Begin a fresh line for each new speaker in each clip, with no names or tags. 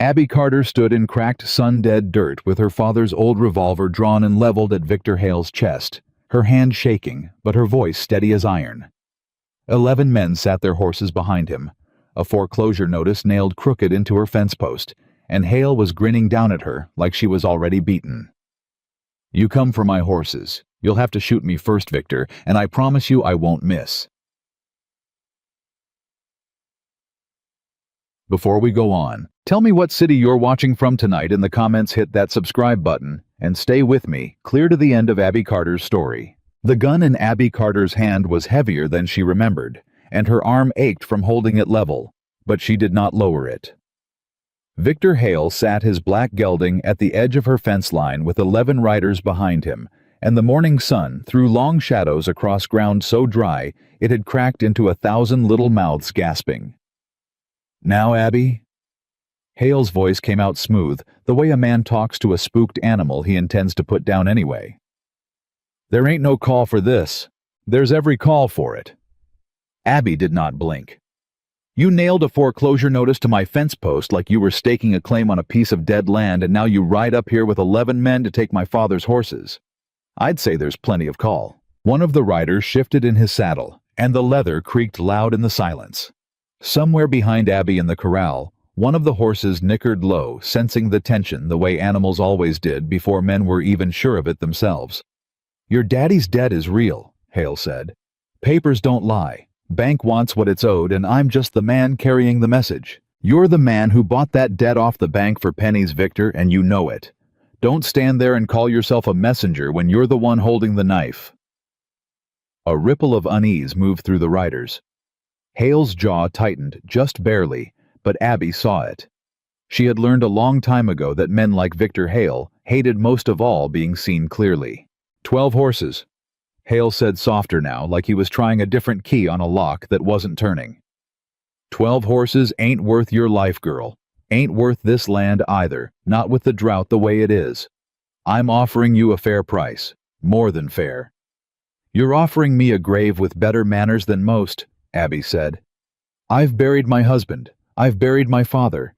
Abby Carter stood in cracked, sun-dead dirt with her father's old revolver drawn and leveled at Victor Hale's chest, her hand shaking, but her voice steady as iron. 11 men sat their horses behind him, a foreclosure notice nailed crooked into her fence post, and Hale was grinning down at her like she was already beaten. "You come for my horses. You'll have to shoot me first, Victor, and I promise you I won't miss." Before we go on, tell me what city you're watching from tonight in the comments. Hit that subscribe button, and stay with me, clear to the end of Abby Carter's story. The gun in Abby Carter's hand was heavier than she remembered, and her arm ached from holding it level, but she did not lower it. Victor Hale sat his black gelding at the edge of her fence line with 11 riders behind him, and the morning sun threw long shadows across ground so dry it had cracked into 1,000 little mouths gasping. "Now, Abby?" Hale's voice came out smooth, the way a man talks to a spooked animal he intends to put down anyway. "There ain't no call for this. There's every call for it." Abby did not blink. "You nailed a foreclosure notice to my fence post like you were staking a claim on a piece of dead land, and now you ride up here with 11 men to take my father's horses. I'd say there's plenty of call." One of the riders shifted in his saddle, and the leather creaked loud in the silence. Somewhere behind Abby in the corral, one of the horses nickered low, sensing the tension the way animals always did before men were even sure of it themselves. "Your daddy's debt is real," Hale said. "Papers don't lie. Bank wants what it's owed, and I'm just the man carrying the message. You're the man who bought that debt off the bank for pennies, Victor, and you know it. Don't stand there and call yourself a messenger when you're the one holding the knife." A ripple of unease moved through the riders. Hale's jaw tightened just barely, but Abby saw it. She had learned a long time ago that men like Victor Hale hated most of all being seen clearly. 12 horses. Hale said softer now, like he was trying a different key on a lock that wasn't turning. 12 horses ain't worth your life, girl. Ain't worth this land either, not with the drought the way it is. I'm offering you a fair price, more than fair. You're offering me a grave with better manners than most, Abby said. I've buried my husband. I've buried my father.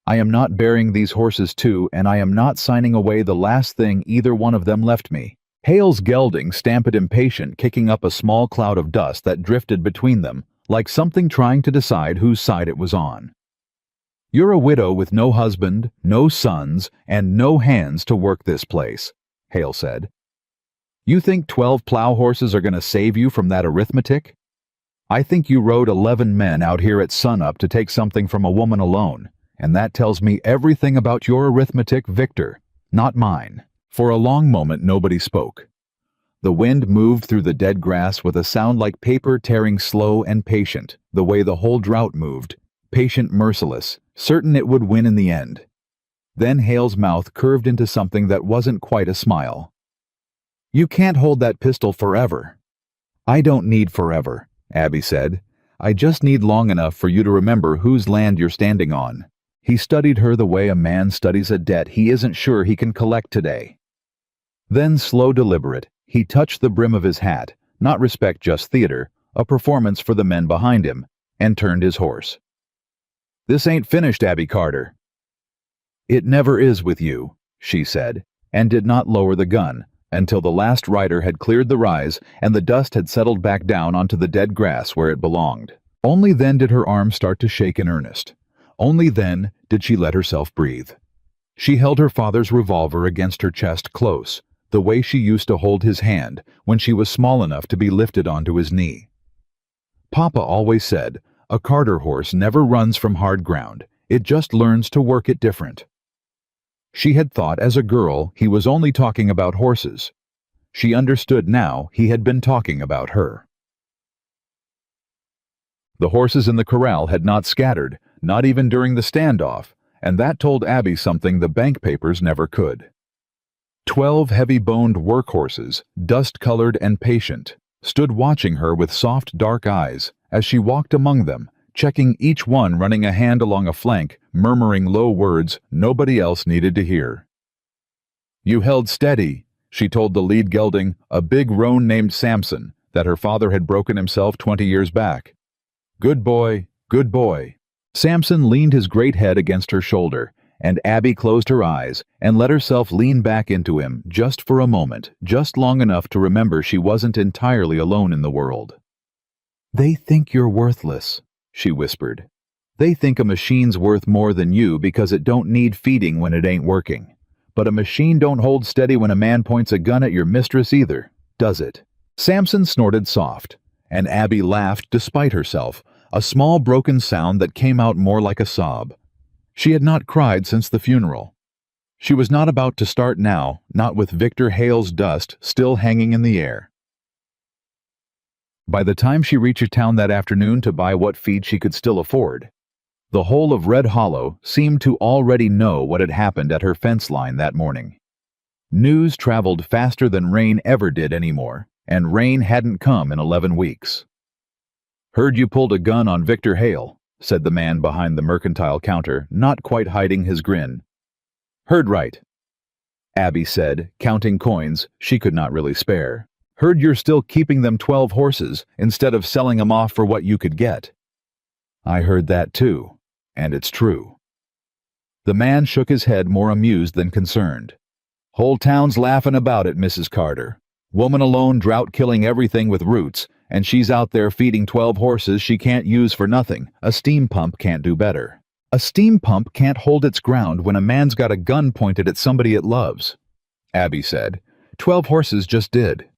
I am not burying these horses too, and I am not signing away the last thing either one of them left me. Hale's gelding stamped impatient, kicking up a small cloud of dust that drifted between them, like something trying to decide whose side it was on. You're a widow with no husband, no sons, and no hands to work this place, Hale said. You think 12 plow horses are going to save you from that arithmetic? I think you rode 11 men out here at sunup to take something from a woman alone, and that tells me everything about your arithmetic, Victor, not mine. For a long moment nobody spoke. The wind moved through the dead grass with a sound like paper tearing slow and patient, the way the whole drought moved, patient, merciless, certain it would win in the end. Then Hale's mouth curved into something that wasn't quite a smile. You can't hold that pistol forever. I don't need forever, Abby said. I just need long enough for you to remember whose land you're standing on. He studied her the way a man studies a debt he isn't sure he can collect today. Then, slow, deliberate, he touched the brim of his hat, not respect just theater, a performance for the men behind him, and turned his horse. This ain't finished, Abby Carter. It never is with you, she said, and did not lower the gun until the last rider had cleared the rise and the dust had settled back down onto the dead grass where it belonged. Only then did her arm start to shake in earnest. Only then did she let herself breathe. She held her father's revolver against her chest close, the way she used to hold his hand when she was small enough to be lifted onto his knee. Papa always said, a Carter horse never runs from hard ground, it just learns to work it different. She had thought as a girl he was only talking about horses. She understood now he had been talking about her. The horses in the corral had not scattered, not even during the standoff, and that told Abby something the bank papers never could. 12 heavy-boned workhorses, dust-colored and patient, stood watching her with soft dark eyes as she walked among them, checking each one, running a hand along a flank, murmuring low words nobody else needed to hear. You held steady, she told the lead gelding, a big roan named Samson, that her father had broken himself 20 years back. Good boy, good boy. Samson leaned his great head against her shoulder, and Abby closed her eyes and let herself lean back into him just for a moment, just long enough to remember she wasn't entirely alone in the world. "They think you're worthless," she whispered. "They think a machine's worth more than you because it don't need feeding when it ain't working. But a machine don't hold steady when a man points a gun at your mistress either, does it?" Samson snorted soft, and Abby laughed despite herself, a small broken sound that came out more like a sob. She had not cried since the funeral. She was not about to start now, not with Victor Hale's dust still hanging in the air. By the time she reached town that afternoon to buy what feed she could still afford, the whole of Red Hollow seemed to already know what had happened at her fence line that morning. News traveled faster than rain ever did anymore, and rain hadn't come in 11 weeks. "Heard you pulled a gun on Victor Hale," said the man behind the mercantile counter, not quite hiding his grin. "Heard right," Abby said, counting coins she could not really spare. "Heard you're still keeping them 12 horses instead of selling them off for what you could get." "I heard that too, and it's true." The man shook his head, more amused than concerned. "Whole town's laughing about it, Mrs. Carter. Woman alone drought killing everything with roots, and she's out there feeding 12 horses she can't use for nothing. A steam pump can't do better." "A steam pump can't hold its ground when a man's got a gun pointed at somebody it loves," Abby said. 12 horses just did."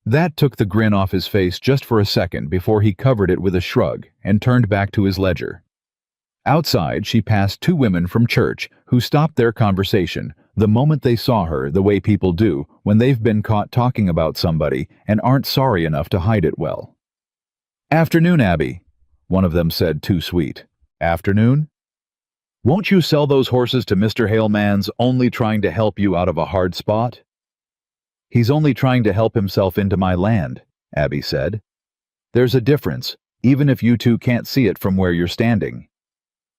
That took the grin off his face just for a second before he covered it with a shrug and turned back to his ledger. Outside, she passed 2 women from church who stopped their conversation the moment they saw her, the way people do when they've been caught talking about somebody and aren't sorry enough to hide it well. "Afternoon, Abby," one of them said, too sweet. "Afternoon? Won't you sell those horses to Mr. Haleman's only trying to help you out of a hard spot?" "He's only trying to help himself into my land," Abby said. "There's a difference, even if you two can't see it from where you're standing."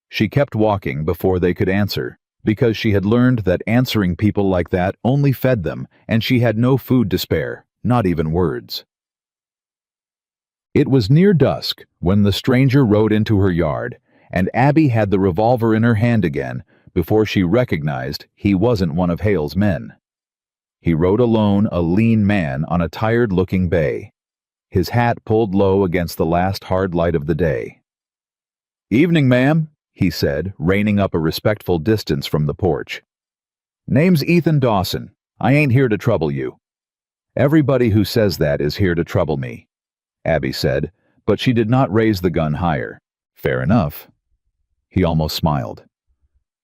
She kept walking before they could answer, because she had learned that answering people like that only fed them, and she had no food to spare, not even words. It was near dusk when the stranger rode into her yard, and Abby had the revolver in her hand again before she recognized he wasn't one of Hale's men. He rode alone, a lean man on a tired-looking bay, his hat pulled low against the last hard light of the day. "Evening, ma'am," he said, reining up a respectful distance from the porch. "Name's Ethan Dawson. I ain't here to trouble you." "Everybody who says that is here to trouble me," Abby said, but she did not raise the gun higher. "Fair enough." He almost smiled.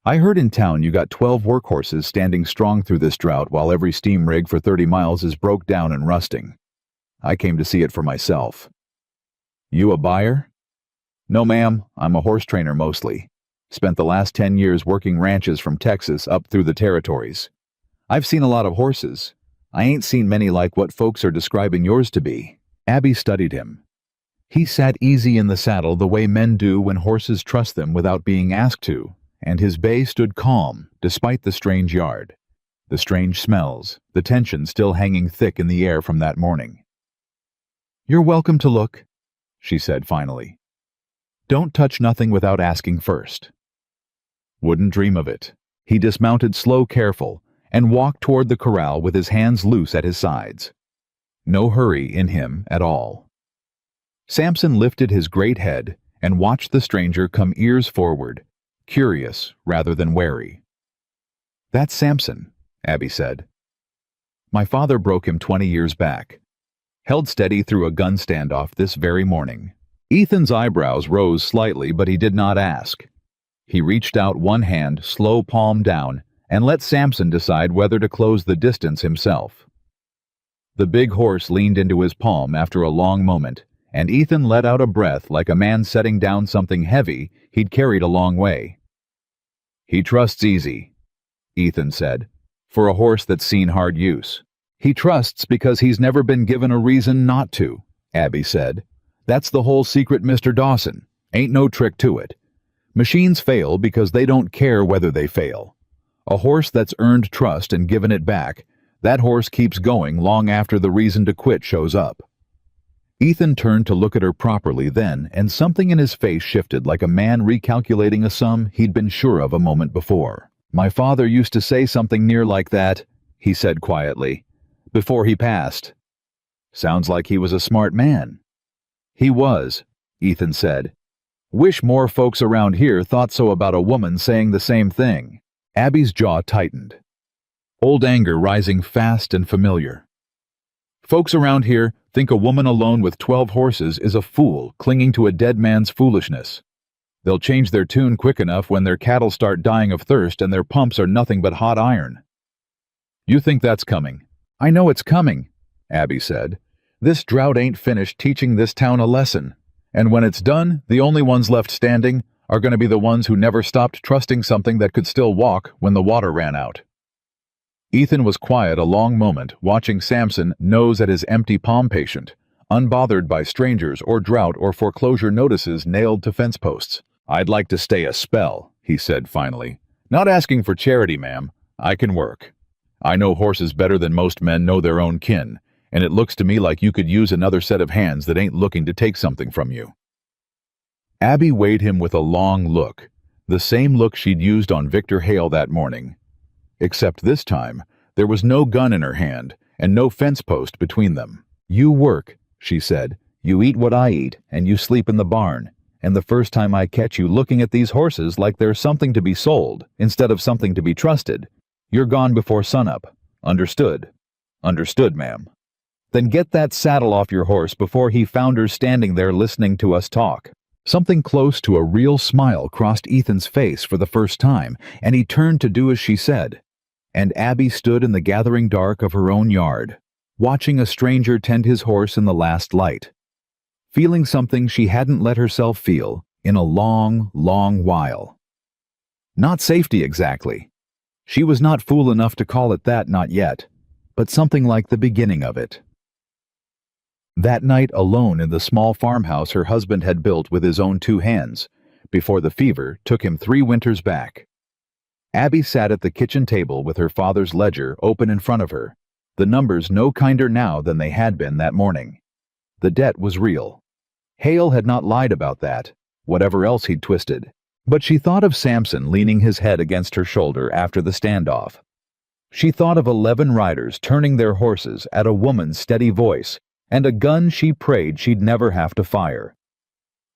"I heard in town you got 12 workhorses standing strong through this drought while every steam rig for 30 miles is broke down and rusting. I came to see it for myself." "You a buyer?" "No, ma'am. I'm a horse trainer mostly. Spent the last 10 years working ranches from Texas up through the territories. I've seen a lot of horses. I ain't seen many like what folks are describing yours to be." Abby studied him. He sat easy in the saddle the way men do when horses trust them without being asked to, and his bay stood calm despite the strange yard, the strange smells, the tension still hanging thick in the air from that morning. "You're welcome to look," she said finally. "Don't touch nothing without asking first." "Wouldn't dream of it." He dismounted slow, careful, and walked toward the corral with his hands loose at his sides. No hurry in him at all. Samson lifted his great head and watched the stranger come ears forward, curious rather than wary. "That's Samson," Abby said. "My father broke him 20 years back. Held steady through a gun standoff this very morning." Ethan's eyebrows rose slightly, but he did not ask. He reached out one hand, slow palm down, and let Samson decide whether to close the distance himself. The big horse leaned into his palm after a long moment, and Ethan let out a breath like a man setting down something heavy he'd carried a long way. "He trusts easy," Ethan said, "for a horse that's seen hard use." "He trusts because he's never been given a reason not to," Abby said. "That's the whole secret, Mr. Dawson. Ain't no trick to it. Machines fail because they don't care whether they fail. A horse that's earned trust and given it back, that horse keeps going long after the reason to quit shows up." Ethan turned to look at her properly then, and something in his face shifted like a man recalculating a sum he'd been sure of a moment before. "My father used to say something near like that," he said quietly, "before he passed." "Sounds like he was a smart man." "He was," Ethan said. "Wish more folks around here thought so about a woman saying the same thing." Abby's jaw tightened, old anger rising fast and familiar. "Folks around here think a woman alone with 12 horses is a fool clinging to a dead man's foolishness. They'll change their tune quick enough when their cattle start dying of thirst and their pumps are nothing but hot iron." "You think that's coming?" "I know it's coming," Abby said. "This drought ain't finished teaching this town a lesson. And when it's done, the only ones left standing are going to be the ones who never stopped trusting something that could still walk when the water ran out." Ethan was quiet a long moment, watching Samson nose at his empty palm patient, unbothered by strangers or drought or foreclosure notices nailed to fence posts. "I'd like to stay a spell," he said finally. "Not asking for charity, ma'am. I can work. I know horses better than most men know their own kin, and it looks to me like you could use another set of hands that ain't looking to take something from you." Abby weighed him with a long look, the same look she'd used on Victor Hale that morning. Except this time, there was no gun in her hand and no fence post between them. "You work," she said. "You eat what I eat, and you sleep in the barn. And the first time I catch you looking at these horses like they're something to be sold instead of something to be trusted, you're gone before sunup. Understood?" "Understood, ma'am." "Then get that saddle off your horse before he founders standing there listening to us talk." Something close to a real smile crossed Ethan's face for the first time, and he turned to do as she said. And Abby stood in the gathering dark of her own yard, watching a stranger tend his horse in the last light, feeling something she hadn't let herself feel in a long, long while. Not safety exactly. She was not fool enough to call it that, not yet, but something like the beginning of it. That night, alone in the small farmhouse her husband had built with his own 2 hands, before the fever took him 3 winters back, Abby sat at the kitchen table with her father's ledger open in front of her, the numbers no kinder now than they had been that morning. The debt was real. Hale had not lied about that, whatever else he'd twisted. But she thought of Samson leaning his head against her shoulder after the standoff. She thought of 11 riders turning their horses at a woman's steady voice and a gun she prayed she'd never have to fire.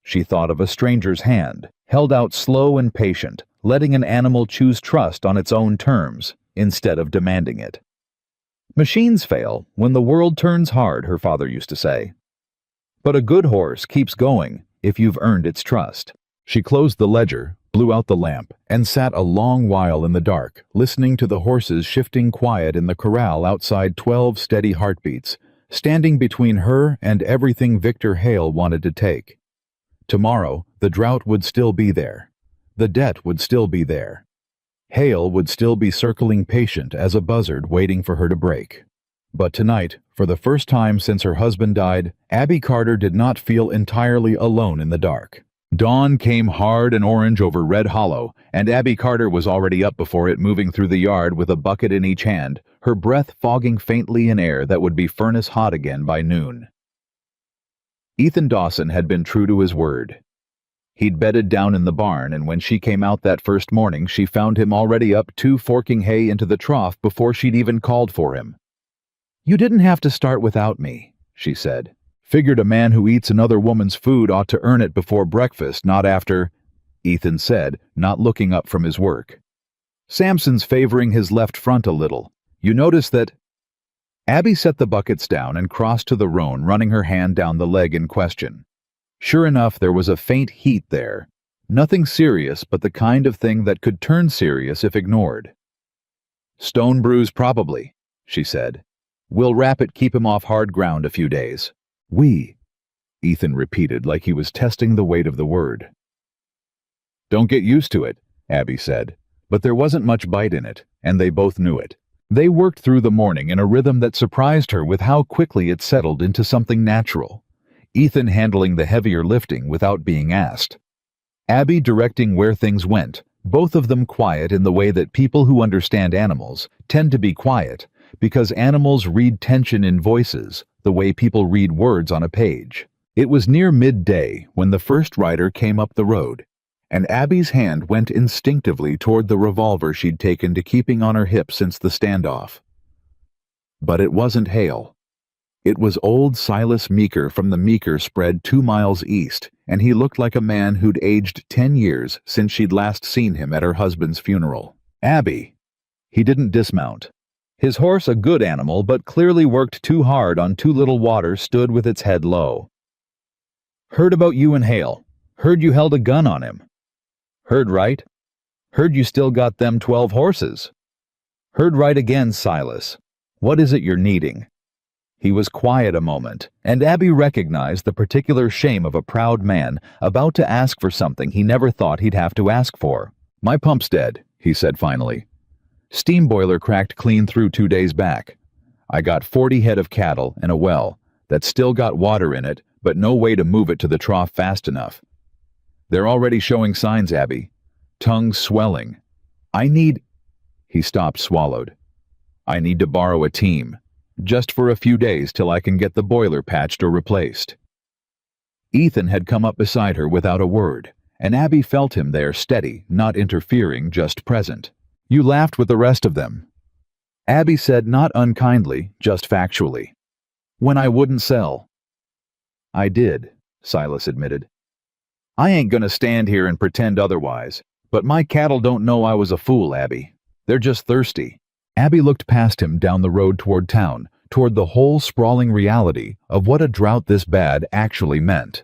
She thought of a stranger's hand, held out slow and patient, letting an animal choose trust on its own terms instead of demanding it. "Machines fail when the world turns hard," her father used to say. "But a good horse keeps going if you've earned its trust." She closed the ledger, blew out the lamp, and sat a long while in the dark, listening to the horses shifting quiet in the corral outside 12 steady heartbeats, standing between her and everything Victor Hale wanted to take. Tomorrow, the drought would still be there. The debt would still be there. Hale would still be circling patient as a buzzard waiting for her to break. But tonight, for the first time since her husband died, Abby Carter did not feel entirely alone in the dark. Dawn came hard and orange over Red Hollow, and Abby Carter was already up before it, moving through the yard with a bucket in each hand, her breath fogging faintly in air that would be furnace hot again by noon. Ethan Dawson had been true to his word. He'd bedded down in the barn, and when she came out that first morning, she found him already up 2 forking hay into the trough before she'd even called for him. "You didn't have to start without me," she said. "Figured a man who eats another woman's food ought to earn it before breakfast, not after," Ethan said, not looking up from his work. "Samson's favoring his left front a little. You notice that—" Abby set the buckets down and crossed to the roan, running her hand down the leg in question. Sure enough, there was a faint heat there. Nothing serious, but the kind of thing that could turn serious if ignored. "Stone bruise probably," she said. "We'll wrap it, keep him off hard ground a few days." "We," Ethan repeated like he was testing the weight of the word. "Don't get used to it," Abby said. But there wasn't much bite in it, and they both knew it. They worked through the morning in a rhythm that surprised her with how quickly it settled into something natural. Ethan handling the heavier lifting without being asked. Abby directing where things went, both of them quiet in the way that people who understand animals tend to be quiet, because animals read tension in voices, the way people read words on a page. It was near midday when the first rider came up the road, and Abby's hand went instinctively toward the revolver she'd taken to keeping on her hip since the standoff. But it wasn't Hale. It was old Silas Meeker from the Meeker spread 2 miles east, and he looked like a man who'd aged 10 years since she'd last seen him at her husband's funeral. Abby. He didn't dismount. His horse, a good animal but clearly worked too hard on too little water, stood with its head low. Heard about you and Hale. Heard you held a gun on him. Heard right. Heard you still got them 12 horses. Heard right again, Silas. What is it you're needing? He was quiet a moment, and Abby recognized the particular shame of a proud man about to ask for something he never thought he'd have to ask for. My pump's dead, he said finally. Steam boiler cracked clean through 2 days back. I got 40 head of cattle and a well that still got water in it, but no way to move it to the trough fast enough. They're already showing signs, Abby. Tongues swelling. He stopped, swallowed. I need to borrow a team. Just for a few days till I can get the boiler patched or replaced. Ethan had come up beside her without a word, and Abby felt him there steady, not interfering, just present. You laughed with the rest of them. Abby said, not unkindly, just factually. When I wouldn't sell. I did, Silas admitted. I ain't gonna stand here and pretend otherwise, but my cattle don't know I was a fool, Abby. They're just thirsty. Abby looked past him down the road toward town, toward the whole sprawling reality of what a drought this bad actually meant.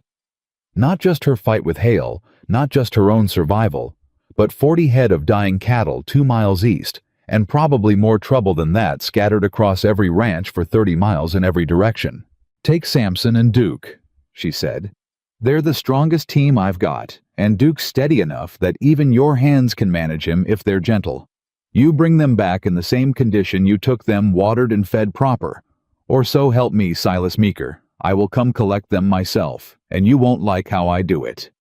Not just her fight with Hale, not just her own survival, but 40 head of dying cattle 2 miles east, and probably more trouble than that scattered across every ranch for 30 miles in every direction. Take Samson and Duke, she said. They're the strongest team I've got, and Duke's steady enough that even your hands can manage him if they're gentle. You bring them back in the same condition you took them, watered and fed proper. Or so help me, Silas Meeker. I will come collect them myself, and you won't like how I do it.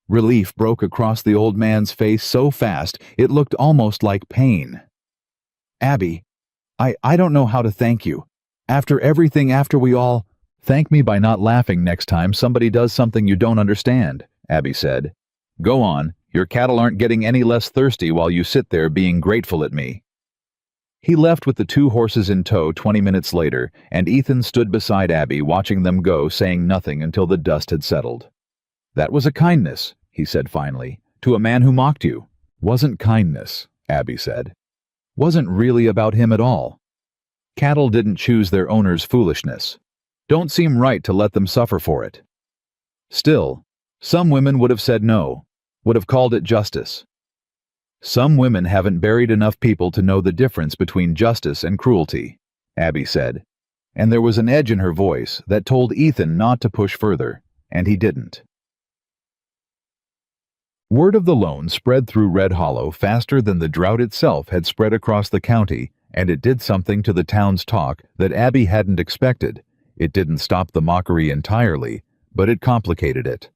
Relief broke across the old man's face so fast it looked almost like pain. Abby, I don't know how to thank you. After everything, after we all... Thank me by not laughing next time somebody does something you don't understand, Abby said. Go on. Your cattle aren't getting any less thirsty while you sit there being grateful at me. He left with the 2 horses in tow 20 minutes later, and Ethan stood beside Abby watching them go, saying nothing until the dust had settled. That was a kindness, he said finally, to a man who mocked you. Wasn't kindness, Abby said. Wasn't really about him at all. Cattle didn't choose their owner's foolishness. Don't seem right to let them suffer for it. Still, some women would have said no. Would have called it justice. Some women haven't buried enough people to know the difference between justice and cruelty, Abby said, and there was an edge in her voice that told Ethan not to push further, and he didn't. Word of the Lone spread through Red Hollow faster than the drought itself had spread across the county, and it did something to the town's talk that Abby hadn't expected. It didn't stop the mockery entirely, but it complicated it.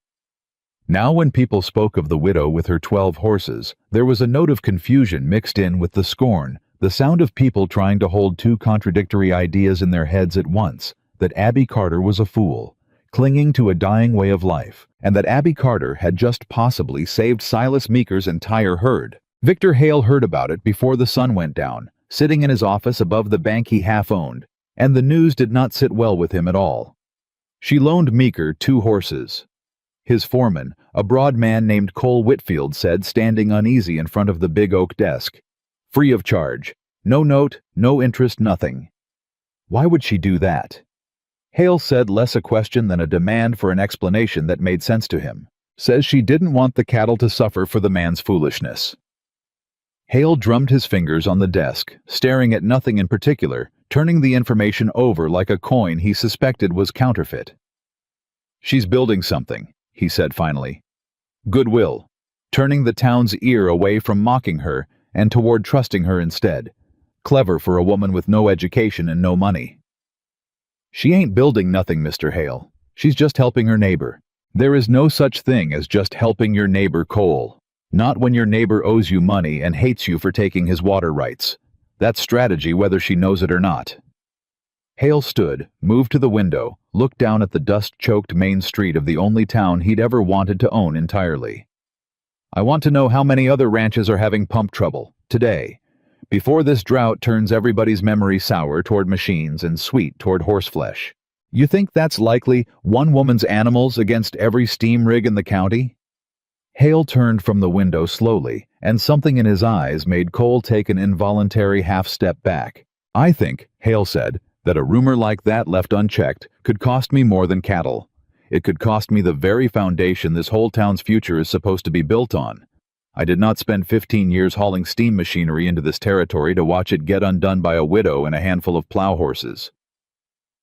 Now when people spoke of the widow with her 12 horses, there was a note of confusion mixed in with the scorn, the sound of people trying to hold 2 contradictory ideas in their heads at once, that Abby Carter was a fool, clinging to a dying way of life, and that Abby Carter had just possibly saved Silas Meeker's entire herd. Victor Hale heard about it before the sun went down, sitting in his office above the bank he half-owned, and the news did not sit well with him at all. She loaned Meeker 2 horses. His foreman, a broad man named Cole Whitfield, said, standing uneasy in front of the big oak desk, "Free of charge. No note, no interest, nothing." Why would she do that? Hale said, less a question than a demand for an explanation that made sense to him. Says she didn't want the cattle to suffer for the man's foolishness. Hale drummed his fingers on the desk, staring at nothing in particular, turning the information over like a coin he suspected was counterfeit. She's building something, he said finally. Goodwill, turning the town's ear away from mocking her and toward trusting her instead. Clever for a woman with no education and no money. She ain't building nothing, Mr. Hale. She's just helping her neighbor. There is no such thing as just helping your neighbor, Cole. Not when your neighbor owes you money and hates you for taking his water rights. That's strategy whether she knows it or not. Hale stood, moved to the window, looked down at the dust-choked main street of the only town he'd ever wanted to own entirely. I want to know how many other ranches are having pump trouble, today, before this drought turns everybody's memory sour toward machines and sweet toward horseflesh. You think that's likely, one woman's animals against every steam rig in the county? Hale turned from the window slowly, and something in his eyes made Cole take an involuntary half-step back. I think, Hale said, that a rumor like that left unchecked could cost me more than cattle. It could cost me the very foundation this whole town's future is supposed to be built on. I did not spend 15 years hauling steam machinery into this territory to watch it get undone by a widow and a handful of plow horses.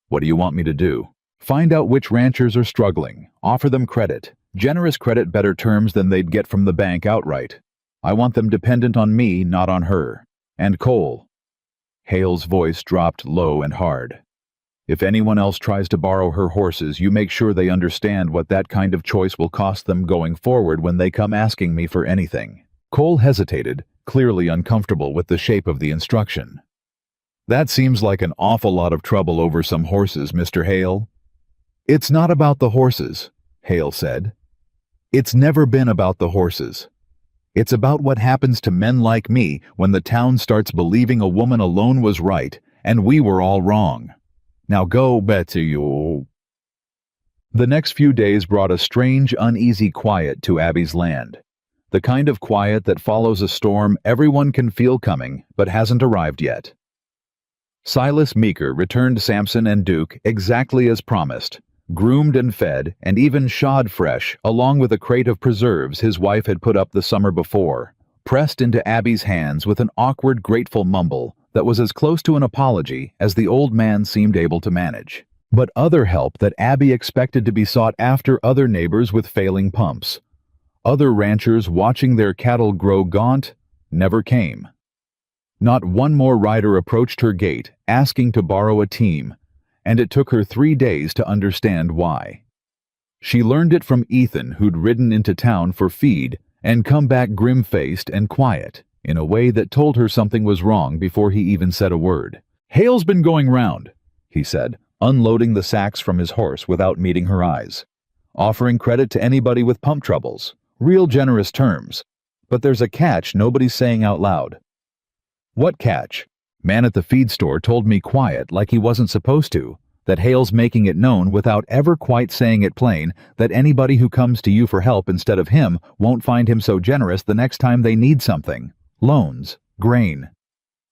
What do you want me to do? Find out which ranchers are struggling, offer them credit, generous credit, better terms than they'd get from the bank outright. I want them dependent on me, not on her. And Cole. Hale's voice dropped low and hard. If anyone else tries to borrow her horses, you make sure they understand what that kind of choice will cost them going forward when they come asking me for anything. Cole hesitated, clearly uncomfortable with the shape of the instruction. That seems like an awful lot of trouble over some horses, Mr. Hale. It's not about the horses, Hale said. It's never been about the horses. It's about what happens to men like me when the town starts believing a woman alone was right and we were all wrong. Now go back to you. The next few days brought a strange, uneasy quiet to Abby's land. The kind of quiet that follows a storm everyone can feel coming but hasn't arrived yet. Silas Meeker returned Samson and Duke exactly as promised, groomed and fed and even shod fresh, along with a crate of preserves his wife had put up the summer before, pressed into Abby's hands with an awkward, grateful mumble that was as close to an apology as the old man seemed able to manage. But other help that Abby expected to be sought after other neighbors with failing pumps. Other ranchers watching their cattle grow gaunt never came. Not one more rider approached her gate asking to borrow a team, and it took her 3 days to understand why. She learned it from Ethan, who'd ridden into town for feed and come back grim-faced and quiet, in a way that told her something was wrong before he even said a word. "Hale's been going round," he said, unloading the sacks from his horse without meeting her eyes. "Offering credit to anybody with pump troubles. Real generous terms. But there's a catch nobody's saying out loud." "What catch?" "Man at the feed store told me quiet, like he wasn't supposed to, that Hale's making it known without ever quite saying it plain that anybody who comes to you for help instead of him won't find him so generous the next time they need something. Loans, grain.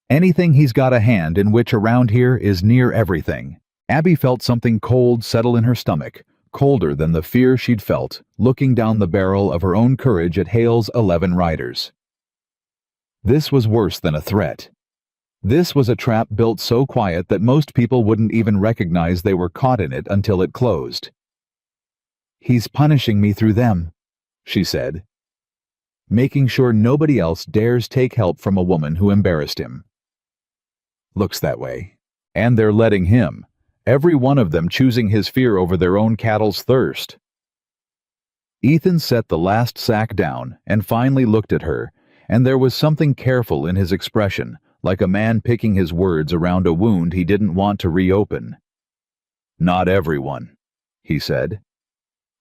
Anything he's got a hand in, which around here is near everything." Abby felt something cold settle in her stomach, colder than the fear she'd felt, looking down the barrel of her own courage at Hale's 11 riders. This was worse than a threat. This was a trap built so quiet that most people wouldn't even recognize they were caught in it until it closed. "He's punishing me through them," she said, making sure nobody else dares take help from a woman who embarrassed him. "Looks that way. And they're letting him, every one of them choosing his fear over their own cattle's thirst." Ethan set the last sack down and finally looked at her, and there was something careful in his expression, like a man picking his words around a wound he didn't want to reopen. "Not everyone," he said.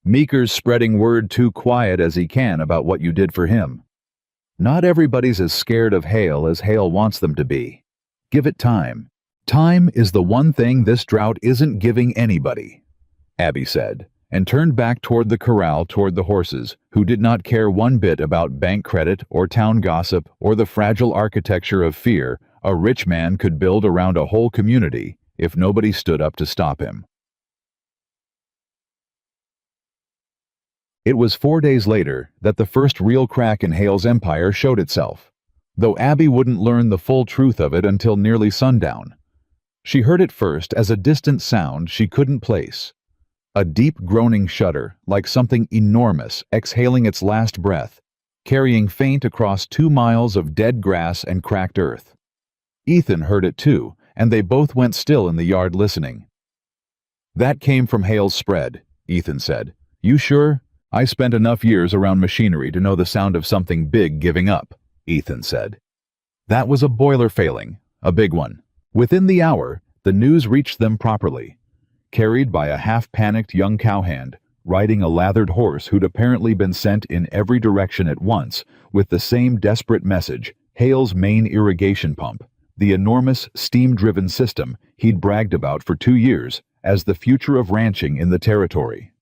"Meeker's spreading word too quiet as he can about what you did for him. Not everybody's as scared of Hale as Hale wants them to be. Give it time. Time is the one thing this drought isn't giving anybody," Abby said, and turned back toward the corral toward the horses, who did not care one bit about bank credit or town gossip or the fragile architecture of fear a rich man could build around a whole community if nobody stood up to stop him. It was 4 days later that the first real crack in Hale's empire showed itself, though Abby wouldn't learn the full truth of it until nearly sundown. She heard it first as a distant sound she couldn't place. A deep groaning shudder, like something enormous exhaling its last breath, carrying faint across 2 miles of dead grass and cracked earth. Ethan heard it too, and they both went still in the yard listening. "That came from Hale's spread," Ethan said. "You sure?" "I spent enough years around machinery to know the sound of something big giving up," Ethan said. "That was a boiler failing, A big one. Within the hour, the news reached them properly. Carried by a half-panicked young cowhand, riding a lathered horse who'd apparently been sent in every direction at once, with the same desperate message, Hale's main irrigation pump, the enormous steam-driven system he'd bragged about for 2 years as the future of ranching in the territory.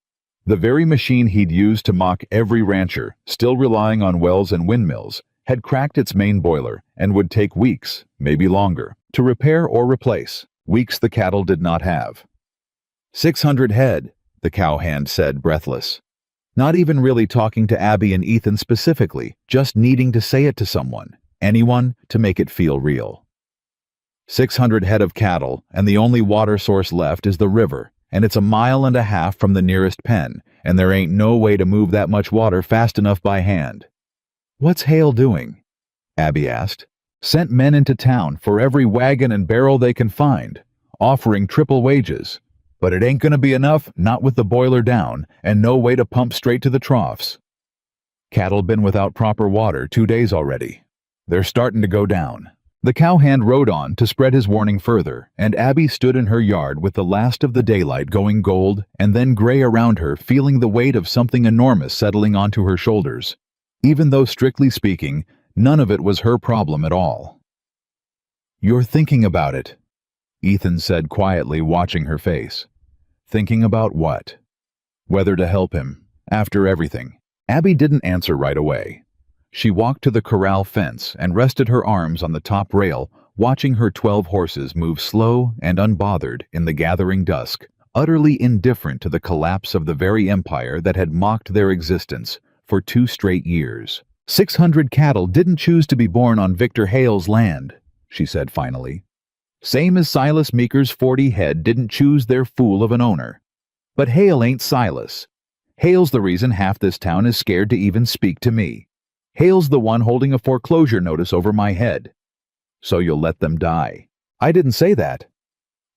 The very machine he'd used to mock every rancher, still relying on wells and windmills, had cracked its main boiler and would take weeks, maybe longer, to repair or replace, weeks the cattle did not have. 600 head, the cowhand said, breathless. Not even really talking to Abby and Ethan specifically, just needing to say it to someone, anyone, to make it feel real. 600 head of cattle, and the only water source left is the river, and it's 1.5 miles from the nearest pen, and there ain't no way to move that much water fast enough by hand. What's Hale doing? Abby asked. Sent men into town for every wagon and barrel they can find, offering triple wages. But it ain't gonna be enough, not with the boiler down, and no way to pump straight to the troughs. Cattle been without proper water 2 days already. They're starting to go down. The cowhand rode on to spread his warning further, and Abby stood in her yard with the last of the daylight going gold and then gray around her, feeling the weight of something enormous settling onto her shoulders. Even though, strictly speaking, none of it was her problem at all. "You're thinking about it," Ethan said quietly, watching her face. Thinking about what? Whether to help him, after everything. Abby didn't answer right away. She walked to the corral fence and rested her arms on the top rail, watching her 12 horses move slow and unbothered in the gathering dusk, utterly indifferent to the collapse of the very empire that had mocked their existence for 2 straight years. 600 cattle didn't choose to be born on Victor Hale's land, she said finally. Same as Silas Meeker's 40 head didn't choose their fool of an owner. But Hale ain't Silas. Hale's the reason half this town is scared to even speak to me. Hale's the one holding a foreclosure notice over my head. So you'll let them die. I didn't say that.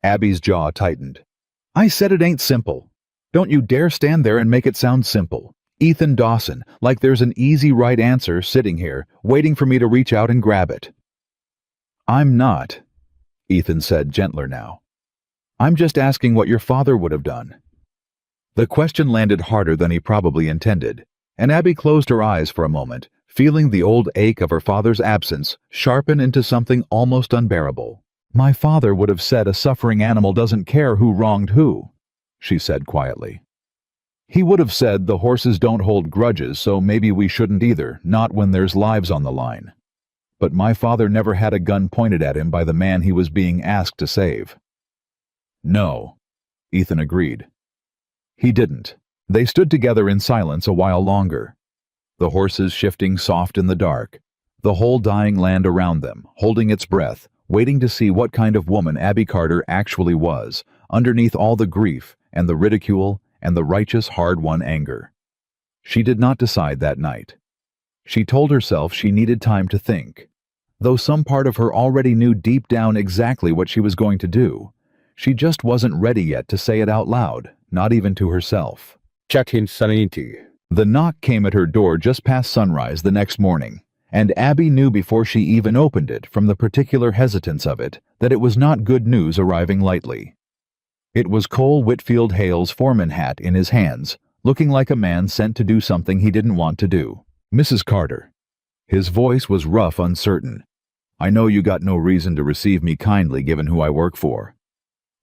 Abby's jaw tightened. I said it ain't simple. Don't you dare stand there and make it sound simple. Ethan Dawson, like there's an easy right answer sitting here, waiting for me to reach out and grab it. I'm not, Ethan said, gentler now. I'm just asking what your father would have done. The question landed harder than he probably intended, and Abby closed her eyes for a moment, feeling the old ache of her father's absence sharpen into something almost unbearable. My father would have said a suffering animal doesn't care who wronged who, she said quietly. He would have said the horses don't hold grudges, so maybe we shouldn't either, not when there's lives on the line. But my father never had a gun pointed at him by the man he was being asked to save. No, Ethan agreed. He didn't. They stood together in silence a while longer. The horses shifting soft in the dark, the whole dying land around them, holding its breath, waiting to see what kind of woman Abby Carter actually was, underneath all the grief and the ridicule and the righteous hard-won anger. She did not decide that night. She told herself she needed time to think. Though some part of her already knew deep down exactly what she was going to do, she just wasn't ready yet to say it out loud, not even to herself.
Check-in sanity.
The knock came at her door just past sunrise the next morning, and Abby knew before she even opened it, from the particular hesitance of it, that it was not good news arriving lightly. It was Cole Whitfield Hale's foreman hat in his hands, looking like a man sent to do something he didn't want to do. Mrs. Carter. His voice was rough, uncertain. I know you got no reason to receive me kindly given who I work for.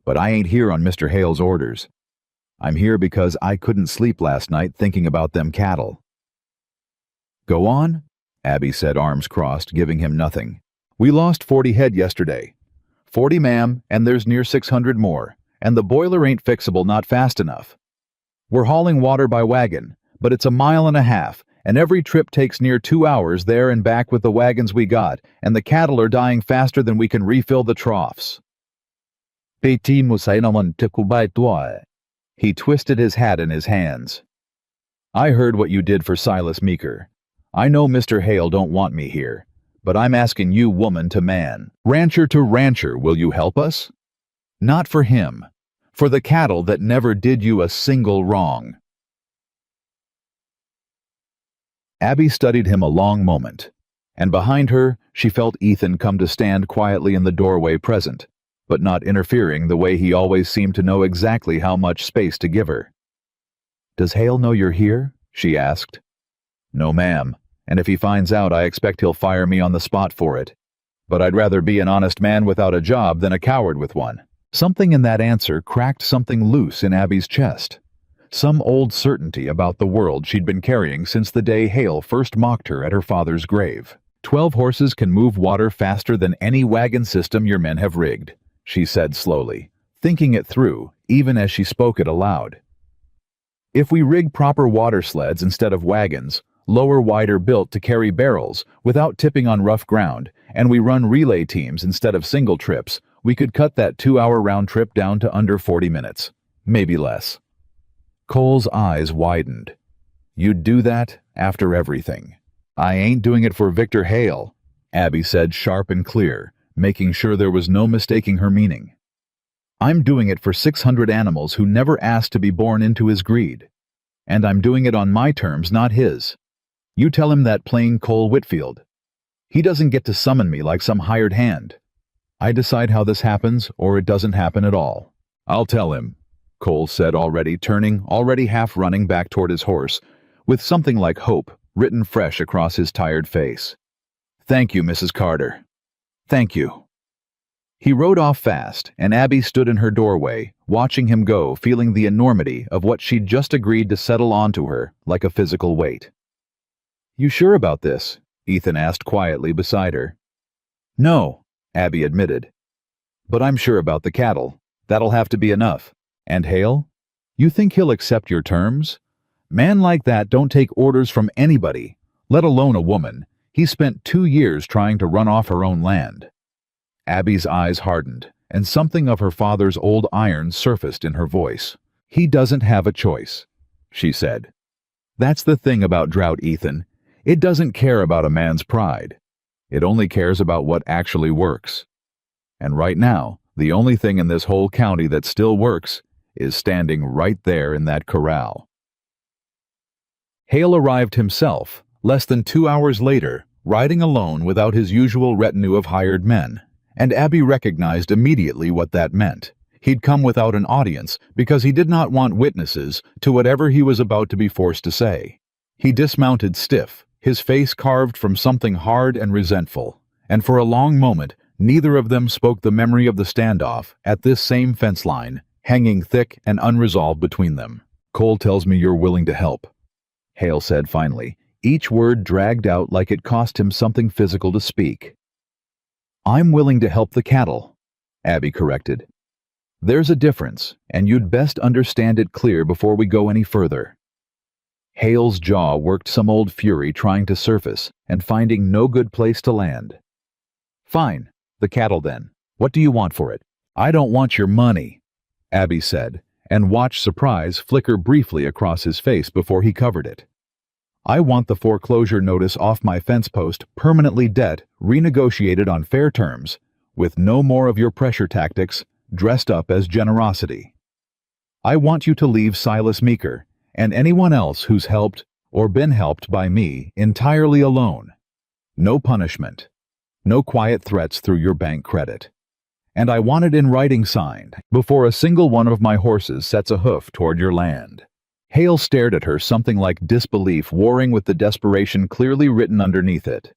But I ain't here on Mr. Hale's orders. I'm here because I couldn't sleep last night thinking about them cattle. Go on, Abby said, arms crossed, giving him nothing. We lost 40 head yesterday. 40, ma'am, and there's near 600 more, and the boiler ain't fixable, not fast enough. We're hauling water by wagon, but it's 1.5 miles, and every trip takes near 2 hours there and back with the wagons we got, and the cattle are dying faster than we can refill the troughs. Petit musay naman tekubay tuwa. He twisted his hat in his hands. I heard what you did for Silas Meeker. I know Mr. Hale don't want me here, but I'm asking you, woman to man, rancher to rancher, will you help us? Not for him, for the cattle that never did you a single wrong. Abby studied him a long moment, And behind her, she felt Ethan come to stand quietly in the doorway present, but not interfering the way he always seemed to know exactly how much space to give her. "Does Hale know you're here?" she asked. "No, ma'am, and if he finds out, I expect he'll fire me on the spot for it. But I'd rather be an honest man without a job than a coward with one." Something in that answer cracked something loose in Abby's chest. Some old certainty about the world she'd been carrying since the day Hale first mocked her at her father's grave. 12 horses can move water faster than any wagon system your men have rigged, she said slowly, thinking it through, even as she spoke it aloud. If we rig proper water sleds instead of wagons, lower, wider built to carry barrels without tipping on rough ground, and we run relay teams instead of single trips, we could cut that 2-hour round trip down to under 40 minutes, maybe less. Cole's eyes widened. "You'd do that after everything." "I ain't doing it for Victor Hale," Abby said sharp and clear, making sure there was no mistaking her meaning. "I'm doing it for 600 animals who never asked to be born into his greed. And I'm doing it on my terms, not his. You tell him that plain, Cole Whitfield. He doesn't get to summon me like some hired hand. I decide how this happens, or it doesn't happen at all." "I'll tell him," Cole said, already half running back toward his horse, with something like hope written fresh across his tired face. "Thank you, Mrs. Carter. Thank you." He rode off fast, and Abby stood in her doorway, watching him go, feeling the enormity of what she'd just agreed to settle onto her like a physical weight. "You sure about this?" Ethan asked quietly beside her. "No," Abby admitted. "But I'm sure about the cattle. That'll have to be enough. And Hale? You think he'll accept your terms? Man like that don't take orders from anybody, let alone a woman. He spent 2 years trying to run off her own land." Abby's eyes hardened, and something of her father's old iron surfaced in her voice. "He doesn't have a choice," she said. "That's the thing about Drought, Ethan. It doesn't care about a man's pride. It only cares about what actually works. And right now, the only thing in this whole county that still works is standing right there in that corral." Hale arrived himself, less than 2 hours later, riding alone without his usual retinue of hired men, and Abby recognized immediately what that meant. He'd come without an audience because he did not want witnesses to whatever he was about to be forced to say. He dismounted stiff, his face carved from something hard and resentful, and for a long moment neither of them spoke the memory of the standoff at this same fence line, hanging thick and unresolved between them. "Cole tells me you're willing to help," Hale said finally, each word dragged out like it cost him something physical to speak. "I'm willing to help the cattle," Abby corrected. "There's a difference, and you'd best understand it clear before we go any further." Hale's jaw worked some old fury trying to surface and finding no good place to land. "Fine, the cattle then. What do you want for it?" "I don't want your money," Abby said, and watched surprise flicker briefly across his face before he covered it. "I want the foreclosure notice off my fence post, permanently debt, renegotiated on fair terms, with no more of your pressure tactics, dressed up as generosity. I want you to leave Silas Meeker, and anyone else who's helped or been helped by me entirely alone. No punishment. No quiet threats through your bank credit. And I want it in writing signed before a single one of my horses sets a hoof toward your land." Hale stared at her, something like disbelief warring with the desperation clearly written underneath it.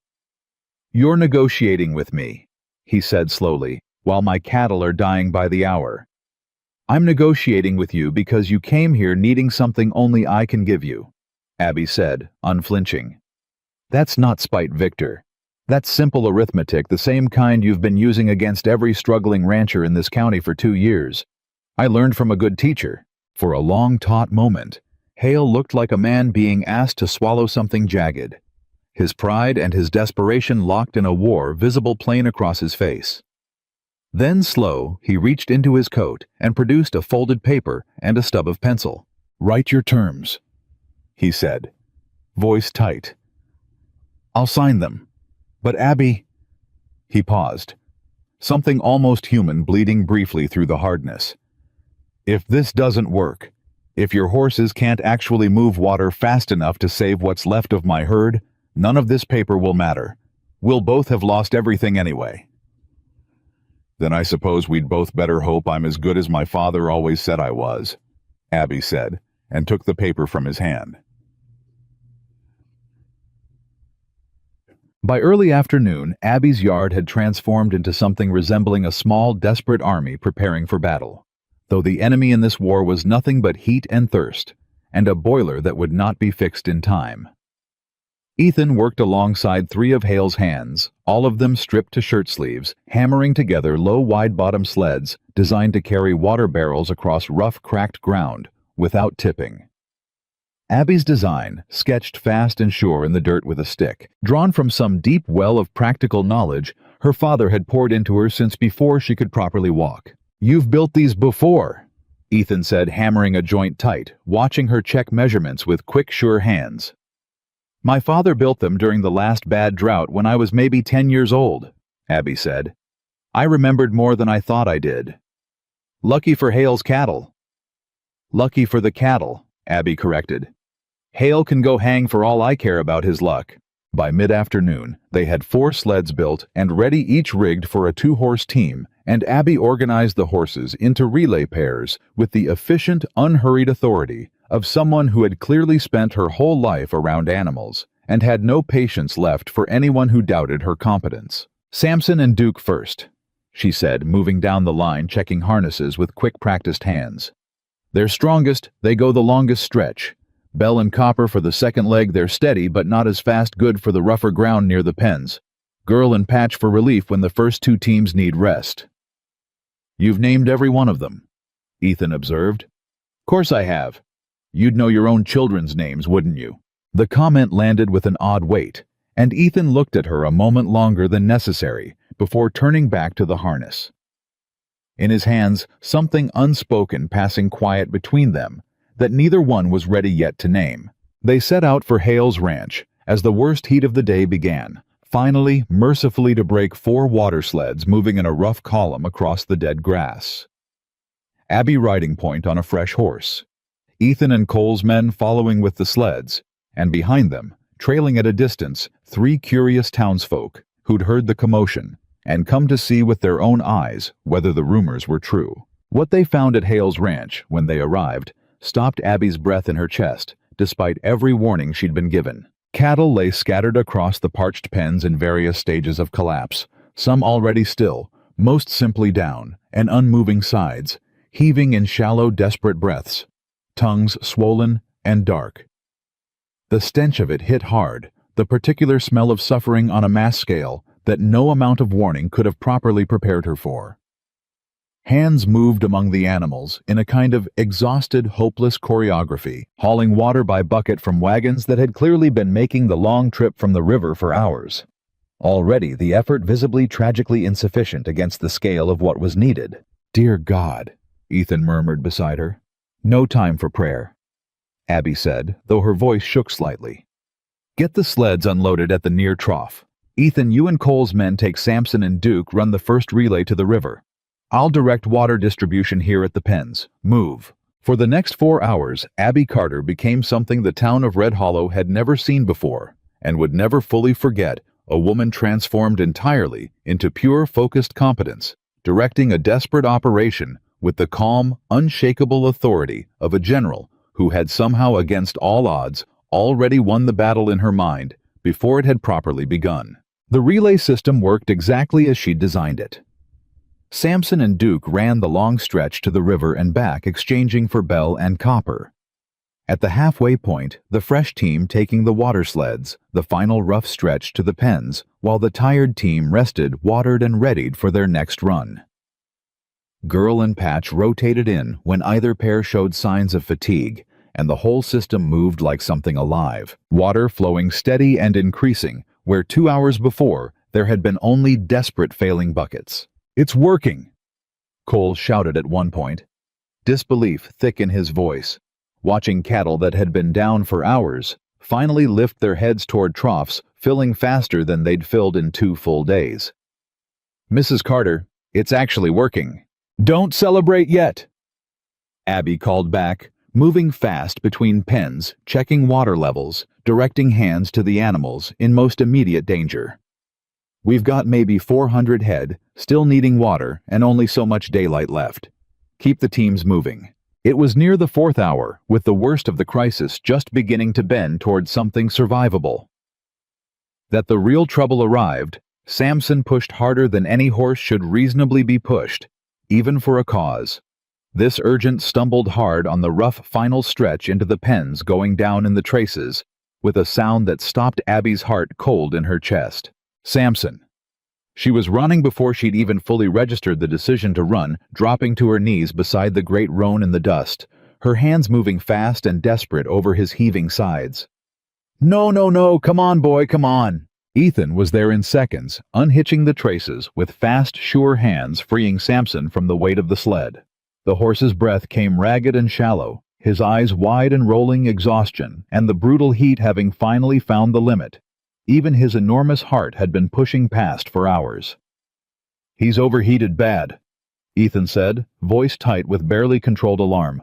"You're negotiating with me," he said slowly, "while my cattle are dying by the hour. I'm negotiating with you because you came here needing something only I can give you," Abby said, unflinching. "That's not spite, Victor. That's simple arithmetic, the same kind you've been using against every struggling rancher in this county for 2 years. I learned from a good teacher." For a long-taught moment, Hale looked like a man being asked to swallow something jagged. His pride and his desperation locked in a war visible plain across his face. Then, slow, he reached into his coat and produced a folded paper and a stub of pencil. "Write your terms," he said, voice tight. "I'll sign them. But Abby—" He paused, something almost human bleeding briefly through the hardness. "If this doesn't work, if your horses can't actually move water fast enough to save what's left of my herd, none of this paper will matter. We'll both have lost everything anyway." "Then I suppose we'd both better hope I'm as good as my father always said I was," Abby said, and took the paper from his hand. By early afternoon, Abby's yard had transformed into something resembling a small, desperate army preparing for battle, though the enemy in this war was nothing but heat and thirst, and a boiler that would not be fixed in time. Ethan worked alongside 3 of Hale's hands, all of them stripped to shirt sleeves, hammering together low, wide-bottom sleds designed to carry water barrels across rough, cracked ground without tipping. Abby's design, sketched fast and sure in the dirt with a stick, drawn from some deep well of practical knowledge her father had poured into her since before she could properly walk. "You've built these before," Ethan said, hammering a joint tight, watching her check measurements with quick, sure hands. "My father built them during the last bad drought when I was maybe 10 years old," Abby said. "I remembered more than I thought I did." "Lucky for Hale's cattle." "Lucky for the cattle," Abby corrected. "Hale can go hang for all I care about his luck." By mid-afternoon, they had 4 sleds built and ready, each rigged for a 2-horse team, and Abby organized the horses into relay pairs with the efficient, unhurried authority of someone who had clearly spent her whole life around animals and had no patience left for anyone who doubted her competence. "Samson and Duke first," she said, moving down the line, checking harnesses with quick, practiced hands. "They're strongest, they go the longest stretch. Bell and Copper for the second leg, they're steady but not as fast, good for the rougher ground near the pens. Girl and Patch for relief when the first 2 teams need rest." "You've named every one of them," Ethan observed. "Course I have. You'd know your own children's names, wouldn't you?" The comment landed with an odd weight, and Ethan looked at her a moment longer than necessary before turning back to the harness. In his hands, something unspoken passing quiet between them that neither one was ready yet to name. They set out for Hale's ranch as the worst heat of the day began, finally, mercifully to break 4 water sleds moving in a rough column across the dead grass. Abby riding point on a fresh horse, Ethan and Cole's men following with the sleds, and behind them, trailing at a distance, 3 curious townsfolk who'd heard the commotion and come to see with their own eyes whether the rumors were true. What they found at Hale's ranch when they arrived stopped Abby's breath in her chest, despite every warning she'd been given. Cattle lay scattered across the parched pens in various stages of collapse, some already still, most simply down, and unmoving sides, heaving in shallow, desperate breaths, tongues swollen and dark. The stench of it hit hard, the particular smell of suffering on a mass scale that no amount of warning could have properly prepared her for. Hands moved among the animals in a kind of exhausted, hopeless choreography, hauling water by bucket from wagons that had clearly been making the long trip from the river for hours. Already the effort visibly tragically insufficient against the scale of what was needed. "Dear God," Ethan murmured beside her. "No time for prayer," Abby said, though her voice shook slightly. "Get the sleds unloaded at the near trough. Ethan, you and Cole's men take Samson and Duke, run the first relay to the river. I'll direct water distribution here at the pens. Move." For the next 4 hours, Abby Carter became something the town of Red Hollow had never seen before, and would never fully forget, a woman transformed entirely into pure, focused competence, directing a desperate operation with the calm, unshakable authority of a general who had somehow, against all odds, already won the battle in her mind before it had properly begun. The relay system worked exactly as she'd designed it. Samson and Duke ran the long stretch to the river and back, exchanging for Bell and Copper. At the halfway point, the fresh team taking the water sleds, the final rough stretch to the pens, while the tired team rested, watered, and readied for their next run. Girl and Patch rotated in when either pair showed signs of fatigue, and the whole system moved like something alive, water flowing steady and increasing, where 2 hours before there had been only desperate failing buckets. "It's working!" Cole shouted at one point, disbelief thick in his voice, watching cattle that had been down for hours finally lift their heads toward troughs, filling faster than they'd filled in 2 full days. "Mrs. Carter, it's actually working." "Don't celebrate yet," Abby called back, moving fast between pens, checking water levels, directing hands to the animals in most immediate danger. We've got maybe 400 head, still needing water, and only so much daylight left. Keep the teams moving." It was near the 4th hour, with the worst of the crisis just beginning to bend toward something survivable. That the real trouble arrived, Samson pushed harder than any horse should reasonably be pushed, even for a cause. This urgent stumbled hard on the rough final stretch into the pens going down in the traces, with a sound that stopped Abby's heart cold in her chest. Samson. She was running before she'd even fully registered the decision to run, dropping to her knees beside the great roan in the dust, her hands moving fast and desperate over his heaving sides. "No, no, no, come on, boy, come on." Ethan was there in seconds, unhitching the traces with fast, sure hands, freeing Samson from the weight of the sled. The horse's breath came ragged and shallow, his eyes wide and rolling exhaustion, and the brutal heat having finally found the limit. Even his enormous heart had been pushing past for hours. "He's overheated bad," Ethan said, voice tight with barely controlled alarm.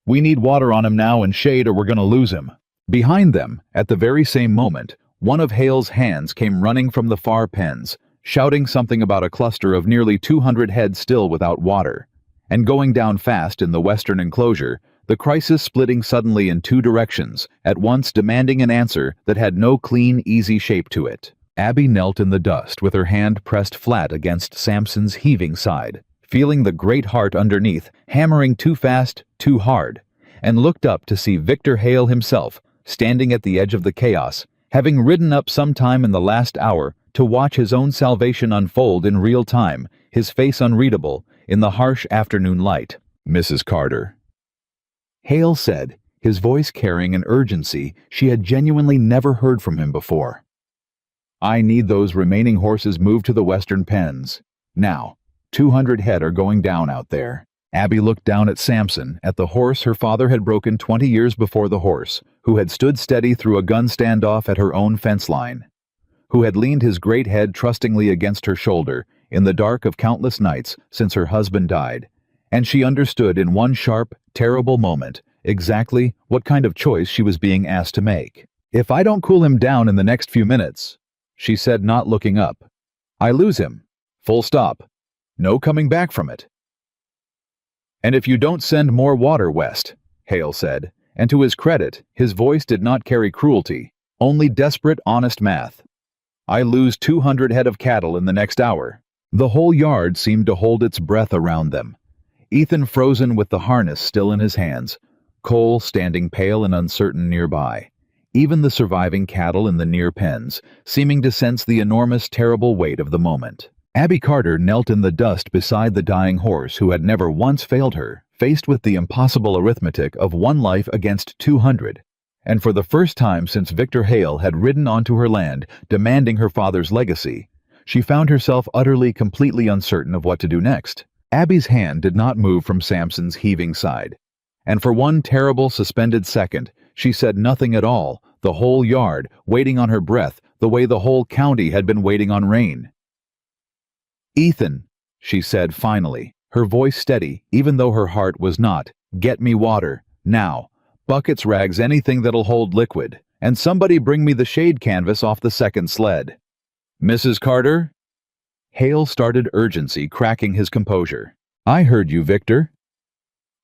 "We need water on him now and shade or we're going to lose him." Behind them, at the very same moment, one of Hale's hands came running from the far pens, shouting something about a cluster of nearly 200 head still without water. And going down fast in the western enclosure, the crisis splitting suddenly in two directions, at once demanding an answer that had no clean, easy shape to it. Abby knelt in the dust with her hand pressed flat against Samson's heaving side, feeling the great heart underneath, hammering too fast, too hard, and looked up to see Victor Hale himself, standing at the edge of the chaos, having ridden up sometime in the last hour to watch his own salvation unfold in real time, his face unreadable, in the harsh afternoon light. "Mrs. Carter," Hale said, his voice carrying an urgency she had genuinely never heard from him before. "I need those remaining horses moved to the western pens. Now, 200 head are going down out there." Abby looked down at Samson, at the horse her father had broken 20 years before the horse, who had stood steady through a gun standoff at her own fence line, who had leaned his great head trustingly against her shoulder in the dark of countless nights since her husband died, and she understood in one sharp, terrible moment exactly what kind of choice she was being asked to make. "If I don't cool him down in the next few minutes," she said, not looking up, "I lose him. Full stop. No coming back from it." "And if you don't send more water west," Hale said, and to his credit, his voice did not carry cruelty, only desperate, honest math. "I lose 200 head of cattle in the next hour." The whole yard seemed to hold its breath around them. Ethan frozen with the harness still in his hands, Cole standing pale and uncertain nearby. Even the surviving cattle in the near pens, seeming to sense the enormous, terrible weight of the moment. Abby Carter knelt in the dust beside the dying horse who had never once failed her, faced with the impossible arithmetic of one life against 200. And for the first time since Victor Hale had ridden onto her land, demanding her father's legacy, she found herself utterly, completely uncertain of what to do next. Abby's hand did not move from Samson's heaving side, and for one terrible suspended second, she said nothing at all, the whole yard waiting on her breath the way the whole county had been waiting on rain. "Ethan," she said finally, her voice steady, even though her heart was not, "get me water, now. Buckets, rags, anything that'll hold liquid. And somebody bring me the shade canvas off the second sled." "Mrs. Carter?" Hale started urgency, cracking his composure. "I heard you, Victor."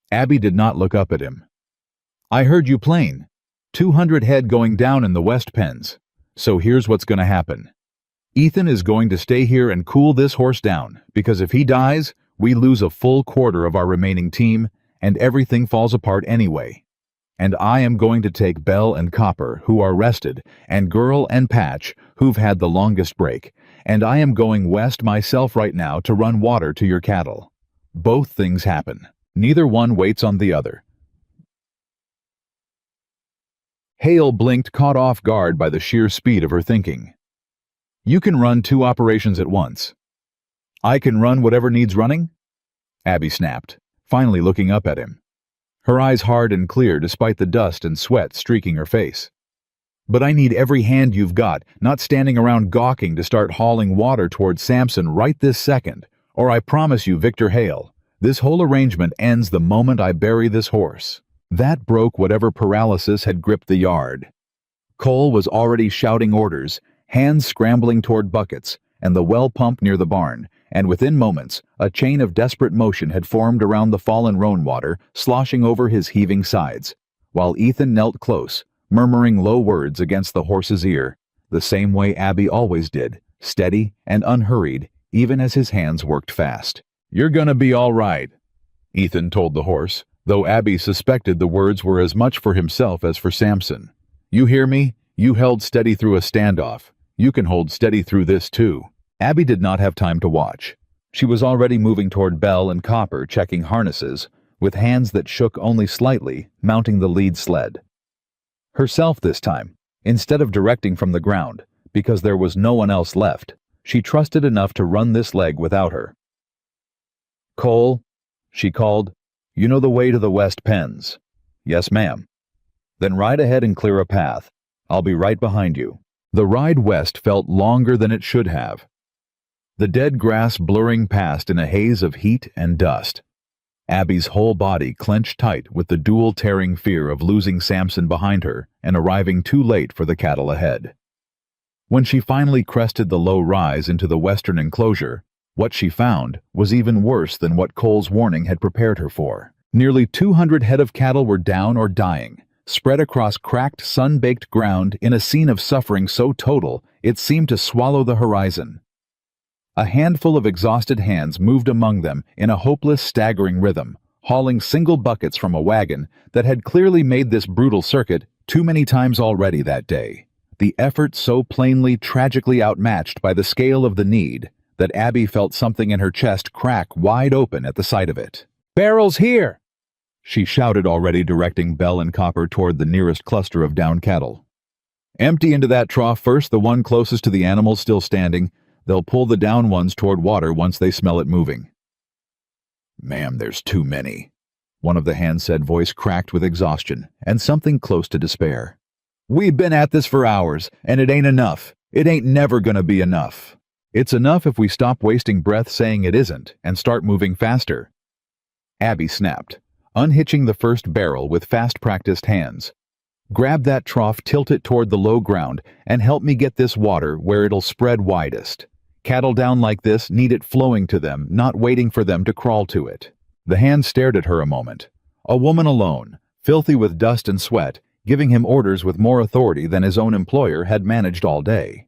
Abby did not look up at him. "I heard you plain. 200 head going down in the west pens. So here's what's going to happen. Ethan is going to stay here and cool this horse down, because if he dies, we lose a full quarter of our remaining team, and everything falls apart anyway. And I am going to take Bell and Copper, who are rested, and Girl and Patch, who've had the longest break, and I am going west myself right now to run water to your cattle. Both things happen. Neither one waits on the other." Hale blinked, caught off guard by the sheer speed of her thinking. "You can run 2 operations at once." "I can run whatever needs running?" Abby snapped, finally looking up at him, her eyes hard and clear despite the dust and sweat streaking her face. "But I need every hand you've got, not standing around gawking to start hauling water towards Samson right this second, or I promise you, Victor Hale, this whole arrangement ends the moment I bury this horse." That broke whatever paralysis had gripped the yard. Cole was already shouting orders, hands scrambling toward buckets, and the well pump near the barn, and within moments, a chain of desperate motion had formed around the fallen roan water, sloshing over his heaving sides, while Ethan knelt close, murmuring low words against the horse's ear, the same way Abby always did, steady and unhurried, even as his hands worked fast. "You're gonna be all right," Ethan told the horse, though Abby suspected the words were as much for himself as for Samson. "You hear me? You held steady through a standoff. You can hold steady through this too." Abby did not have time to watch. She was already moving toward Bell and Copper, checking harnesses, with hands that shook only slightly, mounting the lead sled. Herself this time, instead of directing from the ground, because there was no one else left, she trusted enough to run this leg without her. "Cole," she called, "you know the way to the west pens." "Yes, ma'am." "Then ride ahead and clear a path. I'll be right behind you." The ride west felt longer than it should have, the dead grass blurring past in a haze of heat and dust. Abby's whole body clenched tight with the dual-tearing fear of losing Samson behind her and arriving too late for the cattle ahead. When she finally crested the low rise into the western enclosure, what she found was even worse than what Cole's warning had prepared her for. Nearly 200 head of cattle were down or dying, spread across cracked, sun-baked ground in a scene of suffering so total it seemed to swallow the horizon. A handful of exhausted hands moved among them in a hopeless, staggering rhythm, hauling single buckets from a wagon that had clearly made this brutal circuit too many times already that day. The effort so plainly, tragically outmatched by the scale of the need that Abby felt something in her chest crack wide open at the sight of it. "Barrels here!" she shouted, already directing Bell and Copper toward the nearest cluster of down cattle. "Empty into that trough first, the one closest to the animals still standing. They'll pull the down ones toward water once they smell it moving." "Ma'am, there's too many," one of the hands said, voice cracked with exhaustion and something close to despair. "We've been at this for hours, and it ain't enough. It ain't never gonna be enough." "It's enough if we stop wasting breath saying it isn't and start moving faster," Abby snapped, unhitching the first barrel with fast-practiced hands. "Grab that trough, tilt it toward the low ground, and help me get this water where it'll spread widest. Cattle down like this need it flowing to them, not waiting for them to crawl to it." The hand stared at her a moment. A woman alone, filthy with dust and sweat, giving him orders with more authority than his own employer had managed all day.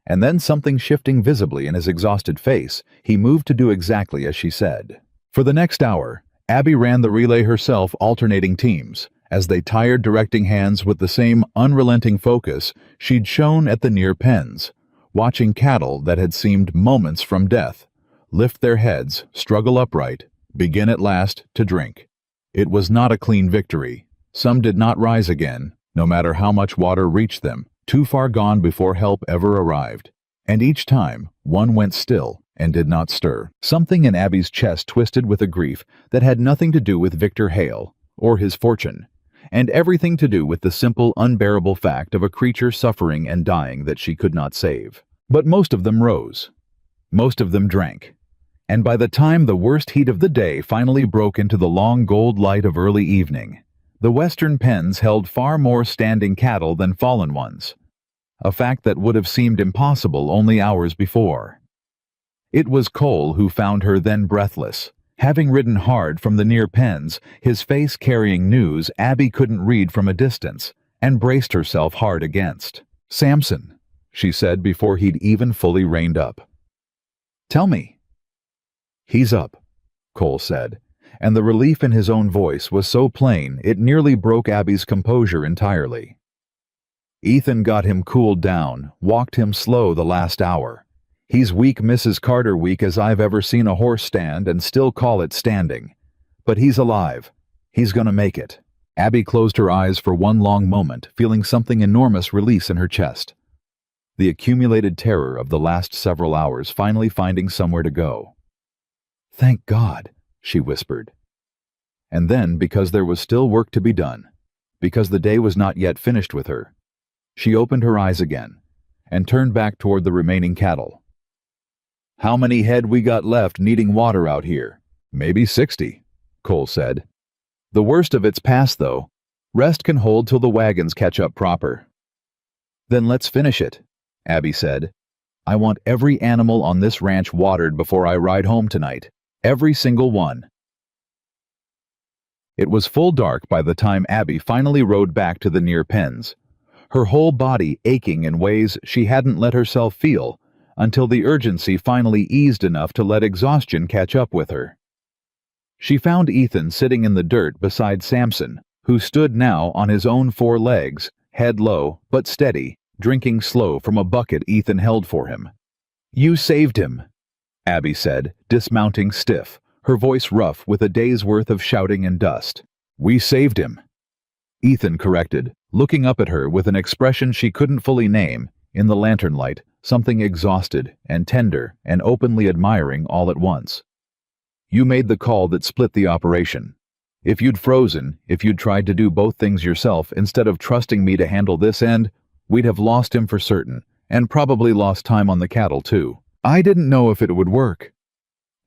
And then, something shifting visibly in his exhausted face, he moved to do exactly as she said. For the next hour, Abby ran the relay herself, alternating teams, as they tired directing hands with the same unrelenting focus she'd shown at the near pens, watching cattle that had seemed moments from death lift their heads, struggle upright, begin at last to drink. It was not a clean victory. Some did not rise again, no matter how much water reached them, too far gone before help ever arrived. And each time, one went still and did not stir. Something in Abby's chest twisted with a grief that had nothing to do with Victor Hale or his fortune, and everything to do with the simple, unbearable fact of a creature suffering and dying that she could not save. But most of them rose. Most of them drank. And by the time the worst heat of the day finally broke into the long gold light of early evening, the western pens held far more standing cattle than fallen ones, a fact that would have seemed impossible only hours before. It was Cole who found her then breathless, having ridden hard from the near pens, his face carrying news Abby couldn't read from a distance, and braced herself hard against. "Samson," she said before he'd even fully reined up. "Tell me." "He's up," Cole said, and the relief in his own voice was so plain it nearly broke Abby's composure entirely. "Ethan got him cooled down, walked him slow the last hour. He's weak Mrs. Carter weak as I've ever seen a horse stand and still call it standing. But he's alive. He's gonna make it." Abby closed her eyes for one long moment, feeling something enormous release in her chest. The accumulated terror of the last several hours finally finding somewhere to go. "Thank God," she whispered. And then, because there was still work to be done, because the day was not yet finished with her, she opened her eyes again and turned back toward the remaining cattle. "How many head we got left needing water out here?" "Maybe 60, Cole said. "The worst of it's past, though. Rest can hold till the wagons catch up proper." "Then let's finish it," Abby said. I want every animal on this ranch watered before I ride home tonight. Every single one." It was full dark by the time Abby finally rode back to the near pens, her whole body aching in ways she hadn't let herself feel until the urgency finally eased enough to let exhaustion catch up with her. She found Ethan sitting in the dirt beside Samson, who stood now on his own 4 legs, head low but steady, drinking slow from a bucket Ethan held for him. "You saved him," Abby said, dismounting stiff, her voice rough with a day's worth of shouting and dust. "We saved him," Ethan corrected, looking up at her with an expression she couldn't fully name, in the lantern light, something exhausted and tender and openly admiring all at once. "You made the call that split the operation. If you'd frozen, if you'd tried to do both things yourself instead of trusting me to handle this end, we'd have lost him for certain, and probably lost time on the cattle too. I didn't know if it would work,"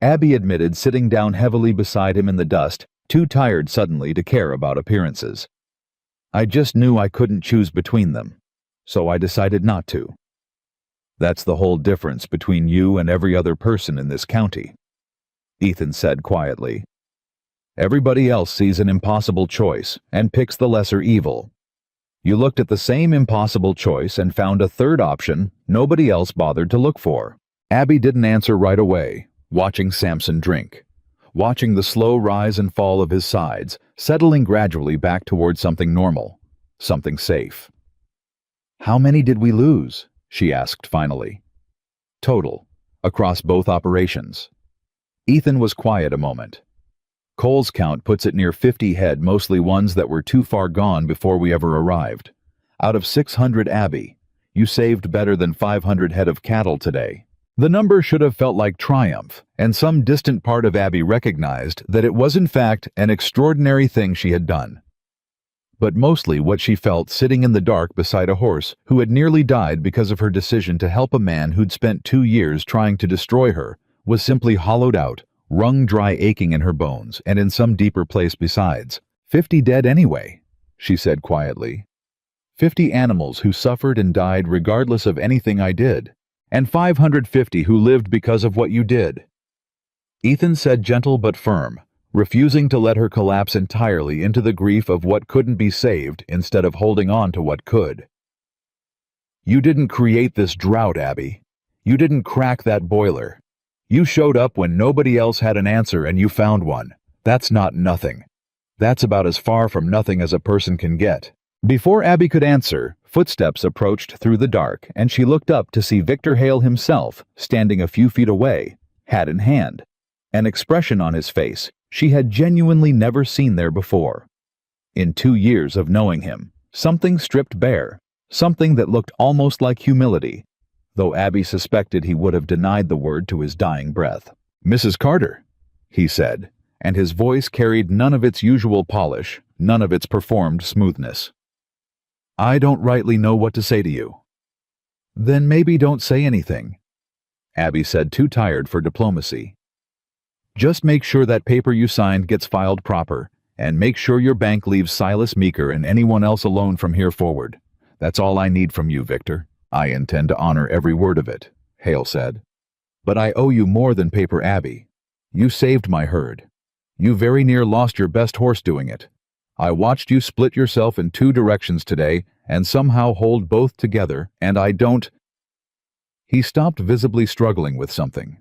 Abby admitted, sitting down heavily beside him in the dust, too tired suddenly to care about appearances. "I just knew I couldn't choose between them, so I decided not to." "That's the whole difference between you and every other person in this county," Ethan said quietly. "Everybody else sees an impossible choice and picks the lesser evil. You looked at the same impossible choice and found a third option nobody else bothered to look for." Abby didn't answer right away, watching Samson drink, watching the slow rise and fall of his sides, settling gradually back toward something normal, something safe. "How many did we lose?" she asked finally. "Total, across both operations." Ethan was quiet a moment. "Cole's count puts it near 50 head, mostly ones that were too far gone before we ever arrived. Out of 600, Abby, you saved better than 500 head of cattle today." The number should have felt like triumph, and some distant part of Abby recognized that it was in fact an extraordinary thing she had done. But mostly what she felt sitting in the dark beside a horse who had nearly died because of her decision to help a man who'd spent 2 years trying to destroy her was simply hollowed out, wrung dry, aching in her bones and in some deeper place besides. 50 dead anyway," she said quietly. 50 animals who suffered and died regardless of anything I did, and 550 who lived because of what you did." Ethan said, gentle but firm, refusing to let her collapse entirely into the grief of what couldn't be saved instead of holding on to what could. "You didn't create this drought, Abby. You didn't crack that boiler. You showed up when nobody else had an answer and you found one. That's not nothing. That's about as far from nothing as a person can get." Before Abby could answer, footsteps approached through the dark, and she looked up to see Victor Hale himself, standing a few feet away, hat in hand, an expression on his face she had genuinely never seen there before. In 2 years of knowing him, something stripped bare, something that looked almost like humility, though Abby suspected he would have denied the word to his dying breath. "Mrs. Carter," he said, and his voice carried none of its usual polish, none of its performed smoothness. "I don't rightly know what to say to you." "Then maybe don't say anything," Abby said, too tired for diplomacy. "Just make sure that paper you signed gets filed proper, and make sure your bank leaves Silas Meeker and anyone else alone from here forward. That's all I need from you, Victor." "I intend to honor every word of it," Hale said. "But I owe you more than paper, Abby. You saved my herd. You very near lost your best horse doing it. I watched you split yourself in 2 directions today and somehow hold both together, and I don't—" He stopped, visibly struggling with something.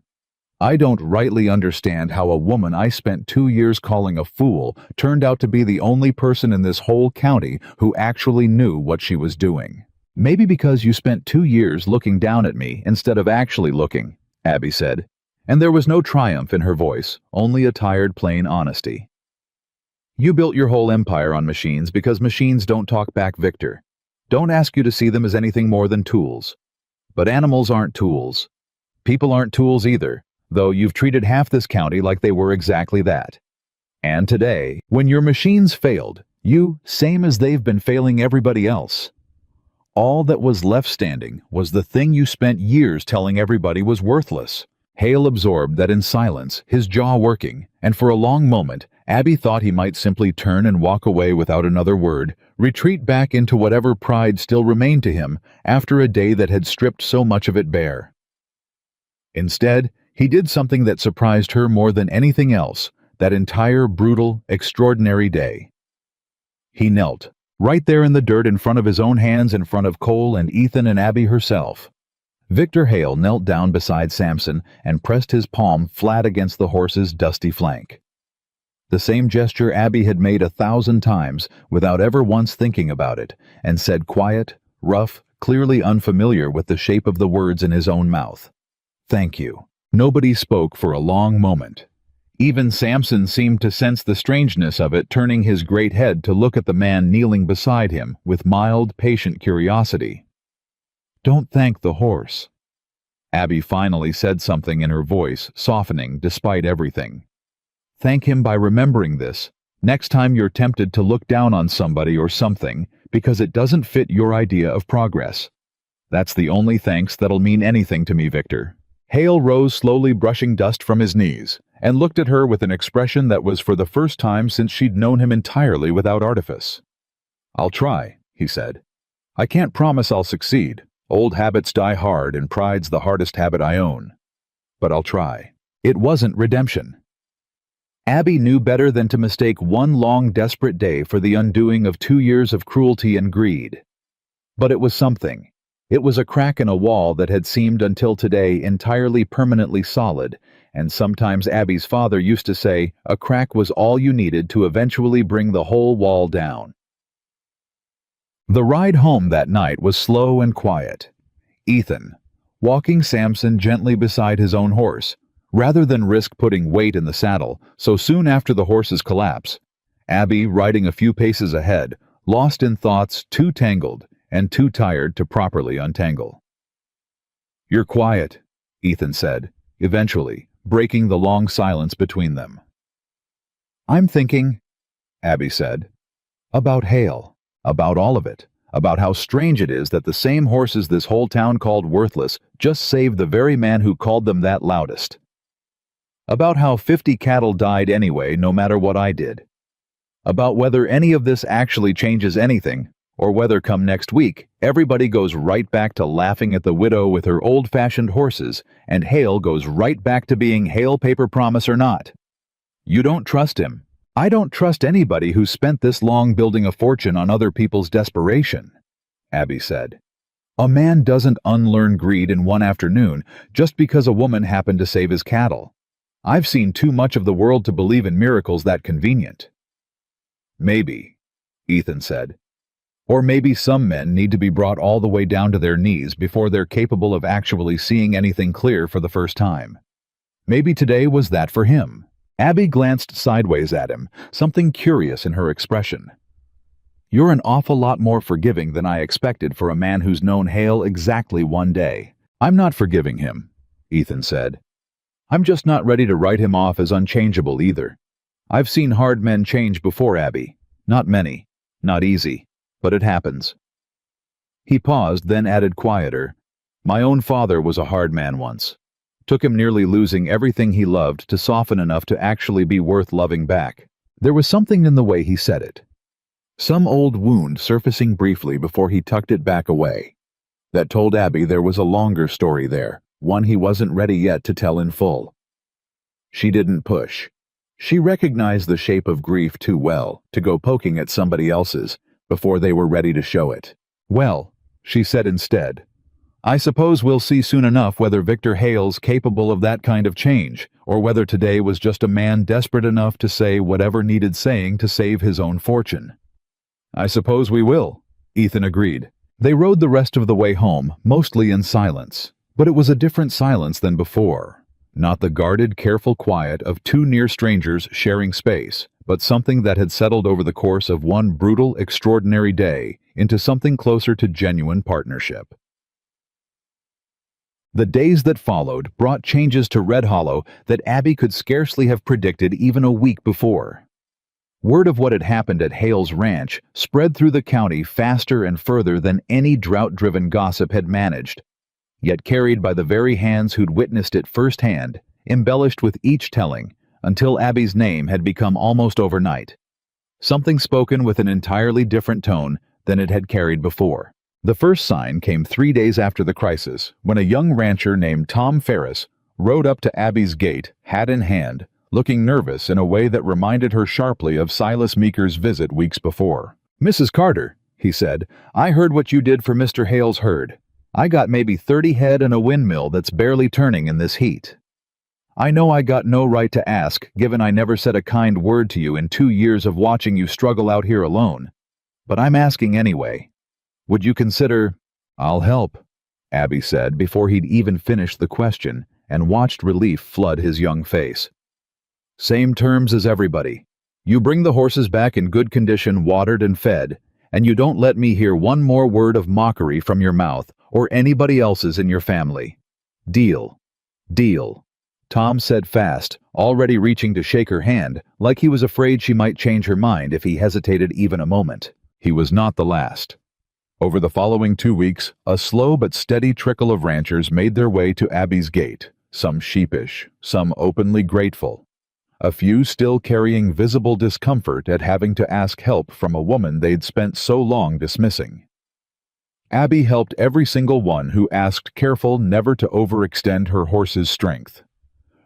"I don't rightly understand how a woman I spent 2 years calling a fool turned out to be the only person in this whole county who actually knew what she was doing." "Maybe because you spent 2 years looking down at me instead of actually looking," Abby said, and there was no triumph in her voice, only a tired, plain honesty. "You built your whole empire on machines because machines don't talk back, Victor. Don't ask you to see them as anything more than tools. But animals aren't tools. People aren't tools either, though you've treated half this county like they were exactly that. And today, when your machines failed, you, same as they've been failing everybody else. All that was left standing was the thing you spent years telling everybody was worthless." Hale absorbed that in silence, his jaw working, and for a long moment, Abby thought he might simply turn and walk away without another word, retreat back into whatever pride still remained to him after a day that had stripped so much of it bare. Instead, he did something that surprised her more than anything else that entire brutal, extraordinary day. He knelt, right there in the dirt in front of his own hands, in front of Cole and Ethan and Abby herself. Victor Hale knelt down beside Samson and pressed his palm flat against the horse's dusty flank. The same gesture Abby had made 1,000 times without ever once thinking about it, and said quiet, rough, clearly unfamiliar with the shape of the words in his own mouth. "Thank you." Nobody spoke for a long moment. Even Samson seemed to sense the strangeness of it, turning his great head to look at the man kneeling beside him with mild, patient curiosity. "Don't thank the horse." Abby finally said something in her voice, softening despite everything. "Thank him by remembering this, next time you're tempted to look down on somebody or something because it doesn't fit your idea of progress. That's the only thanks that'll mean anything to me, Victor." Hale rose slowly, brushing dust from his knees, and looked at her with an expression that was for the first time since she'd known him entirely without artifice. "I'll try," he said. "I can't promise I'll succeed. Old habits die hard, and pride's the hardest habit I own. But I'll try." It wasn't redemption. Abby knew better than to mistake one long, desperate day for the undoing of 2 years of cruelty and greed. But it was something. It was a crack in a wall that had seemed until today entirely permanently solid, and sometimes Abby's father used to say a crack was all you needed to eventually bring the whole wall down. The ride home that night was slow and quiet. Ethan, walking Samson gently beside his own horse, rather than risk putting weight in the saddle so soon after the horse's collapse. Abby riding a few paces ahead, lost in thoughts too tangled and too tired to properly untangle. "You're quiet," Ethan said, eventually, breaking the long silence between them. "I'm thinking," Abby said, "about Hale. About all of it. About how strange it is that the same horses this whole town called worthless just saved the very man who called them that loudest. About how 50 cattle died anyway, no matter what I did. About whether any of this actually changes anything, or whether come next week, everybody goes right back to laughing at the widow with her old-fashioned horses, and Hale goes right back to being Hale Paper Promise or not. You don't trust him. I don't trust anybody who's spent this long building a fortune on other people's desperation," Abby said. "A man doesn't unlearn greed in one afternoon just because a woman happened to save his cattle. I've seen too much of the world to believe in miracles that convenient." "Maybe," Ethan said. "Or maybe some men need to be brought all the way down to their knees before they're capable of actually seeing anything clear for the first time. Maybe today was that for him." Abby glanced sideways at him, something curious in her expression. "You're an awful lot more forgiving than I expected for a man who's known Hale exactly 1 day." "I'm not forgiving him," Ethan said. "I'm just not ready to write him off as unchangeable either. I've seen hard men change before, Abby. Not many. Not easy. But it happens." He paused, then added quieter, "My own father was a hard man once. Took him nearly losing everything he loved to soften enough to actually be worth loving back." There was something in the way he said it. Some old wound surfacing briefly before he tucked it back away. That told Abby there was a longer story there, one he wasn't ready yet to tell in full. She didn't push. She recognized the shape of grief too well to go poking at somebody else's before they were ready to show it. "Well," she said instead, "I suppose we'll see soon enough whether Victor Hale's capable of that kind of change, or whether today was just a man desperate enough to say whatever needed saying to save his own fortune." "I suppose we will," Ethan agreed. They rode the rest of the way home, mostly in silence, but it was a different silence than before. Not the guarded, careful quiet of two near strangers sharing space, but something that had settled over the course of one brutal, extraordinary day into something closer to genuine partnership. The days that followed brought changes to Red Hollow that Abby could scarcely have predicted even a week before. Word of what had happened at Hale's ranch spread through the county faster and further than any drought-driven gossip had managed, yet carried by the very hands who'd witnessed it firsthand, embellished with each telling, until Abby's name had become almost overnight. Something spoken with an entirely different tone than it had carried before. The first sign came 3 days after the crisis, when a young rancher named Tom Ferris, rode up to Abby's gate, hat in hand, looking nervous in a way that reminded her sharply of Silas Meeker's visit weeks before. "Mrs. Carter," he said, "I heard what you did for Mr. Hale's herd. I got maybe 30 head and a windmill that's barely turning in this heat. I know I got no right to ask, given I never said a kind word to you in 2 years of watching you struggle out here alone. But I'm asking anyway. Would you consider—" "I'll help," Abby said before he'd even finished the question, and watched relief flood his young face. "Same terms as everybody. You bring the horses back in good condition, watered and fed, and you don't let me hear one more word of mockery from your mouth or anybody else's in your family. Deal." "Deal," Tom said fast, already reaching to shake her hand, like he was afraid she might change her mind if he hesitated even a moment. He was not the last. Over the following 2 weeks, a slow but steady trickle of ranchers made their way to Abby's gate, some sheepish, some openly grateful. A few still carrying visible discomfort at having to ask help from a woman they'd spent so long dismissing. Abby helped every single one who asked, careful never to overextend her horse's strength.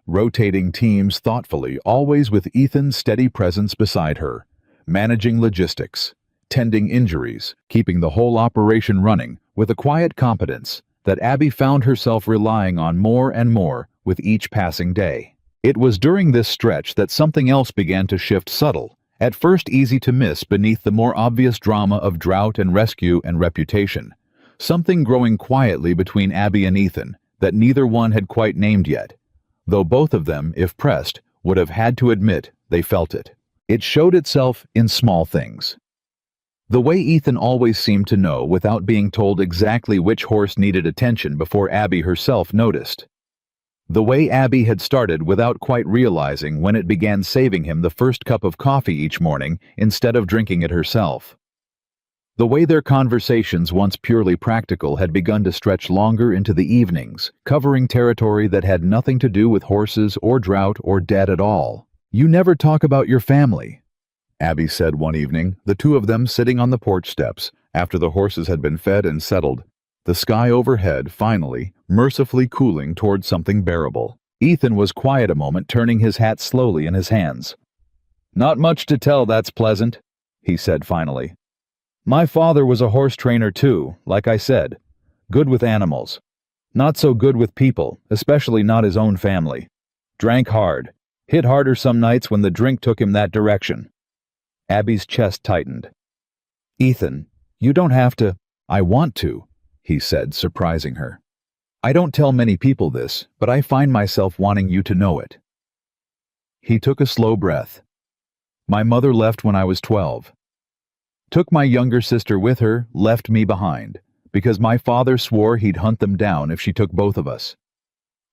Rotating teams thoughtfully, always with Ethan's steady presence beside her, managing logistics, tending injuries, keeping the whole operation running with a quiet competence that Abby found herself relying on more and more with each passing day. It was during this stretch that something else began to shift, subtle, at first easy to miss beneath the more obvious drama of drought and rescue and reputation. Something growing quietly between Abby and Ethan that neither one had quite named yet, though both of them, if pressed, would have had to admit they felt it. It showed itself in small things. The way Ethan always seemed to know without being told exactly which horse needed attention before Abby herself noticed. The way Abby had started without quite realizing when it began saving him the first cup of coffee each morning instead of drinking it herself. The way their conversations, once purely practical, had begun to stretch longer into the evenings, covering territory that had nothing to do with horses or drought or debt at all. "You never talk about your family," Abby said one evening, the two of them sitting on the porch steps, after the horses had been fed and settled, the sky overhead finally, mercifully cooling toward something bearable. Ethan was quiet a moment, turning his hat slowly in his hands. "Not much to tell, that's pleasant," he said finally. "My father was a horse trainer too, like I said. Good with animals. Not so good with people, especially not his own family. Drank hard. Hit harder some nights when the drink took him that direction." Abby's chest tightened. "Ethan, you don't have to—" "I want to," he said, surprising her. "I don't tell many people this, but I find myself wanting you to know it." He took a slow breath. "My mother left when I was 12. Took my younger sister with her, left me behind, because my father swore he'd hunt them down if she took both of us.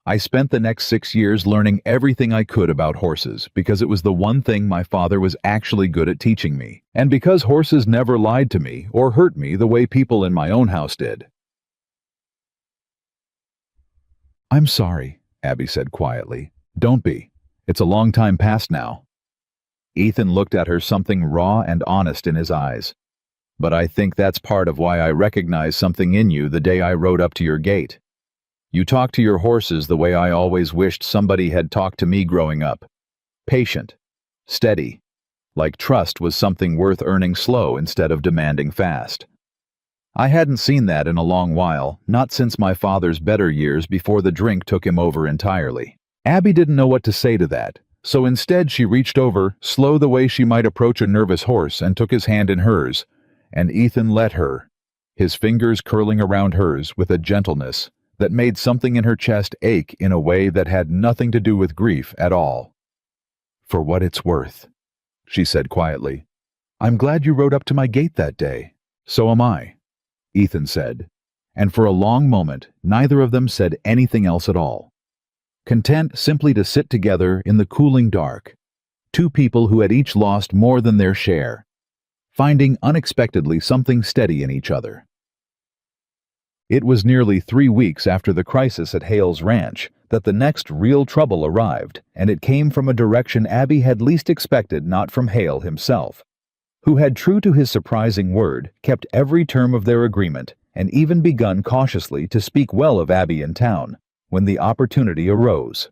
I spent the next 6 years learning everything I could about horses because it was the one thing my father was actually good at teaching me, and because horses never lied to me or hurt me the way people in my own house did." "I'm sorry," Abby said quietly. "Don't be. It's a long time past now." Ethan looked at her, something raw and honest in his eyes. "But I think that's part of why I recognized something in you the day I rode up to your gate. You talk to your horses the way I always wished somebody had talked to me growing up. Patient, steady, like trust was something worth earning slow instead of demanding fast. I hadn't seen that in a long while, not since my father's better years before the drink took him over entirely." Abby didn't know what to say to that, so instead she reached over, slow the way she might approach a nervous horse, and took his hand in hers, and Ethan let her, his fingers curling around hers with a gentleness that made something in her chest ache in a way that had nothing to do with grief at all. "For what it's worth," she said quietly, "I'm glad you rode up to my gate that day." "So am I," Ethan said, and for a long moment neither of them said anything else at all. Content simply to sit together in the cooling dark, two people who had each lost more than their share, finding unexpectedly something steady in each other. It was nearly 3 weeks after the crisis at Hale's ranch that the next real trouble arrived, and it came from a direction Abby had least expected, not from Hale himself, who had, true to his surprising word, kept every term of their agreement and even begun cautiously to speak well of Abby in town, when the opportunity arose.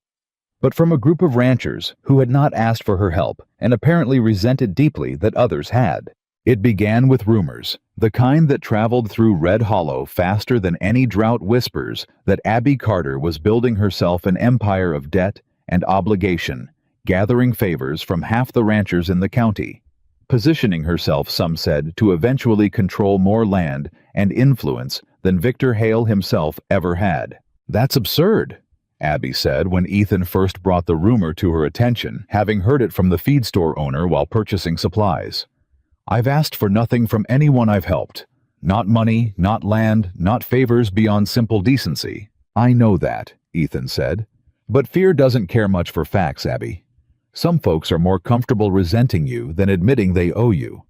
But from a group of ranchers who had not asked for her help and apparently resented deeply that others had. It began with rumors, the kind that traveled through Red Hollow faster than any drought whispers, that Abby Carter was building herself an empire of debt and obligation, gathering favors from half the ranchers in the county, positioning herself, some said, to eventually control more land and influence than Victor Hale himself ever had. "That's absurd," Abby said when Ethan first brought the rumor to her attention, having heard it from the feed store owner while purchasing supplies. "I've asked for nothing from anyone I've helped. Not money, not land, not favors beyond simple decency." "I know that," Ethan said. "But fear doesn't care much for facts, Abby. Some folks are more comfortable resenting you than admitting they owe you.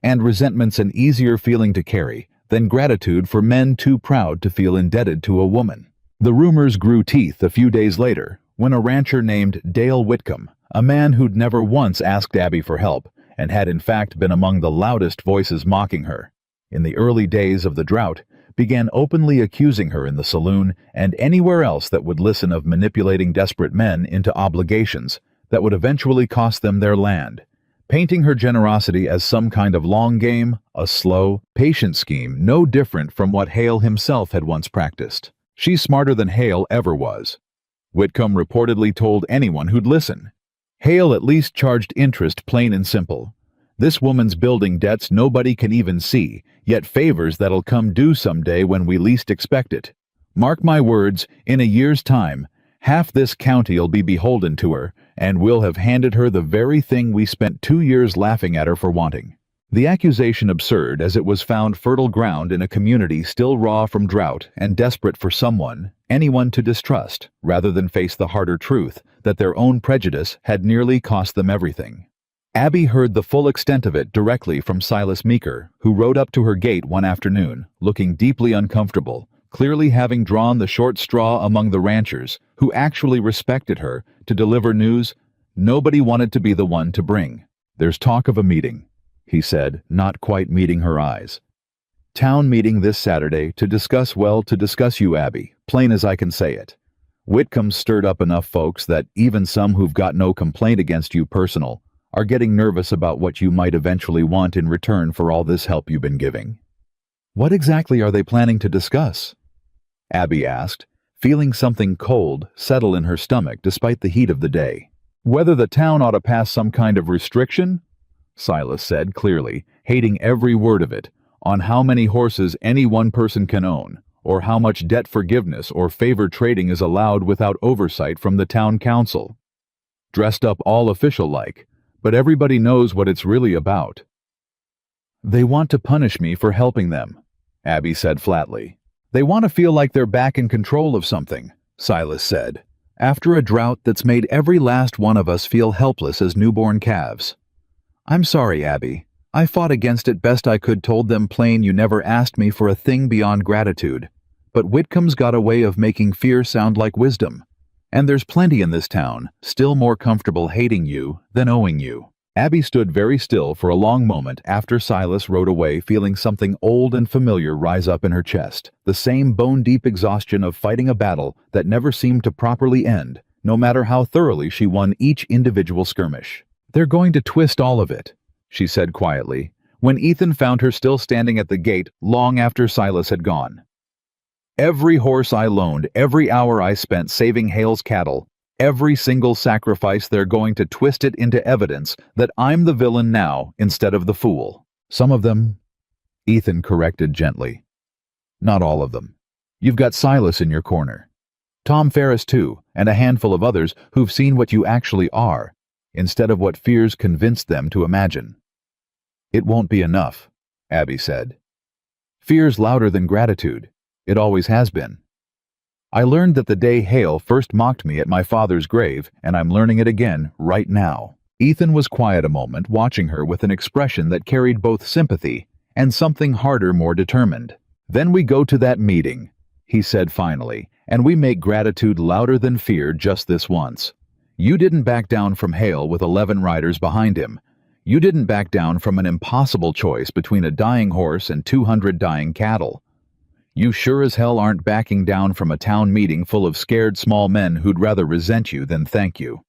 And resentment's an easier feeling to carry than gratitude for men too proud to feel indebted to a woman." The rumors grew teeth a few days later when a rancher named Dale Whitcomb, a man who'd never once asked Abby for help and had in fact been among the loudest voices mocking her in the early days of the drought, began openly accusing her in the saloon and anywhere else that would listen of manipulating desperate men into obligations that would eventually cost them their land, painting her generosity as some kind of long game, a slow, patient scheme no different from what Hale himself had once practiced. "She's smarter than Hale ever was," Whitcomb reportedly told anyone who'd listen. "Hale at least charged interest, plain and simple. This woman's building debts nobody can even see, yet favors that'll come due someday when we least expect it. Mark my words, in a year's time, half this county'll be beholden to her, and we'll have handed her the very thing we spent 2 years laughing at her for wanting." The accusation absurd, as it was found fertile ground in a community still raw from drought and desperate for anyone to distrust, rather than face the harder truth that their own prejudice had nearly cost them everything. Abby heard the full extent of it directly from Silas Meeker, who rode up to her gate one afternoon, looking deeply uncomfortable, clearly having drawn the short straw among the ranchers, who actually respected her, to deliver news nobody wanted to be the one to bring. "There's talk of a meeting," he said, not quite meeting her eyes. "Town meeting this Saturday to discuss you, Abby, plain as I can say it. Whitcomb's stirred up enough folks that even some who've got no complaint against you personal are getting nervous about what you might eventually want in return for all this help you've been giving." "What exactly are they planning to discuss?" Abby asked, feeling something cold settle in her stomach despite the heat of the day. "Whether the town ought to pass some kind of restriction," Silas said clearly, hating every word of it, "on how many horses any one person can own, or how much debt forgiveness or favor trading is allowed without oversight from the town council. Dressed up all official-like, but everybody knows what it's really about." "They want to punish me for helping them," Abby said flatly. "They want to feel like they're back in control of something," Silas said, "after a drought that's made every last one of us feel helpless as newborn calves." "I'm sorry, Abby. I fought against it best I could, told them plain you never asked me for a thing beyond gratitude. But Whitcomb's got a way of making fear sound like wisdom. And there's plenty in this town still more comfortable hating you than owing you." Abby stood very still for a long moment after Silas rode away, feeling something old and familiar rise up in her chest, the same bone-deep exhaustion of fighting a battle that never seemed to properly end, no matter how thoroughly she won each individual skirmish. "They're going to twist all of it," she said quietly, when Ethan found her still standing at the gate long after Silas had gone. "Every horse I loaned, every hour I spent saving Hale's cattle, every single sacrifice, they're going to twist it into evidence that I'm the villain now instead of the fool." "Some of them," Ethan corrected gently. "Not all of them. You've got Silas in your corner. Tom Ferris too, and a handful of others who've seen what you actually are, instead of what fears convinced them to imagine." "It won't be enough," Abby said. "Fear's louder than gratitude. It always has been. I learned that the day Hale first mocked me at my father's grave, and I'm learning it again right now." Ethan was quiet a moment, watching her with an expression that carried both sympathy and something harder, more determined. "Then we go to that meeting," he said finally, "and we make gratitude louder than fear just this once. You didn't back down from Hale with 11 riders behind him. You didn't back down from an impossible choice between a dying horse and 200 dying cattle. You sure as hell aren't backing down from a town meeting full of scared small men who'd rather resent you than thank you."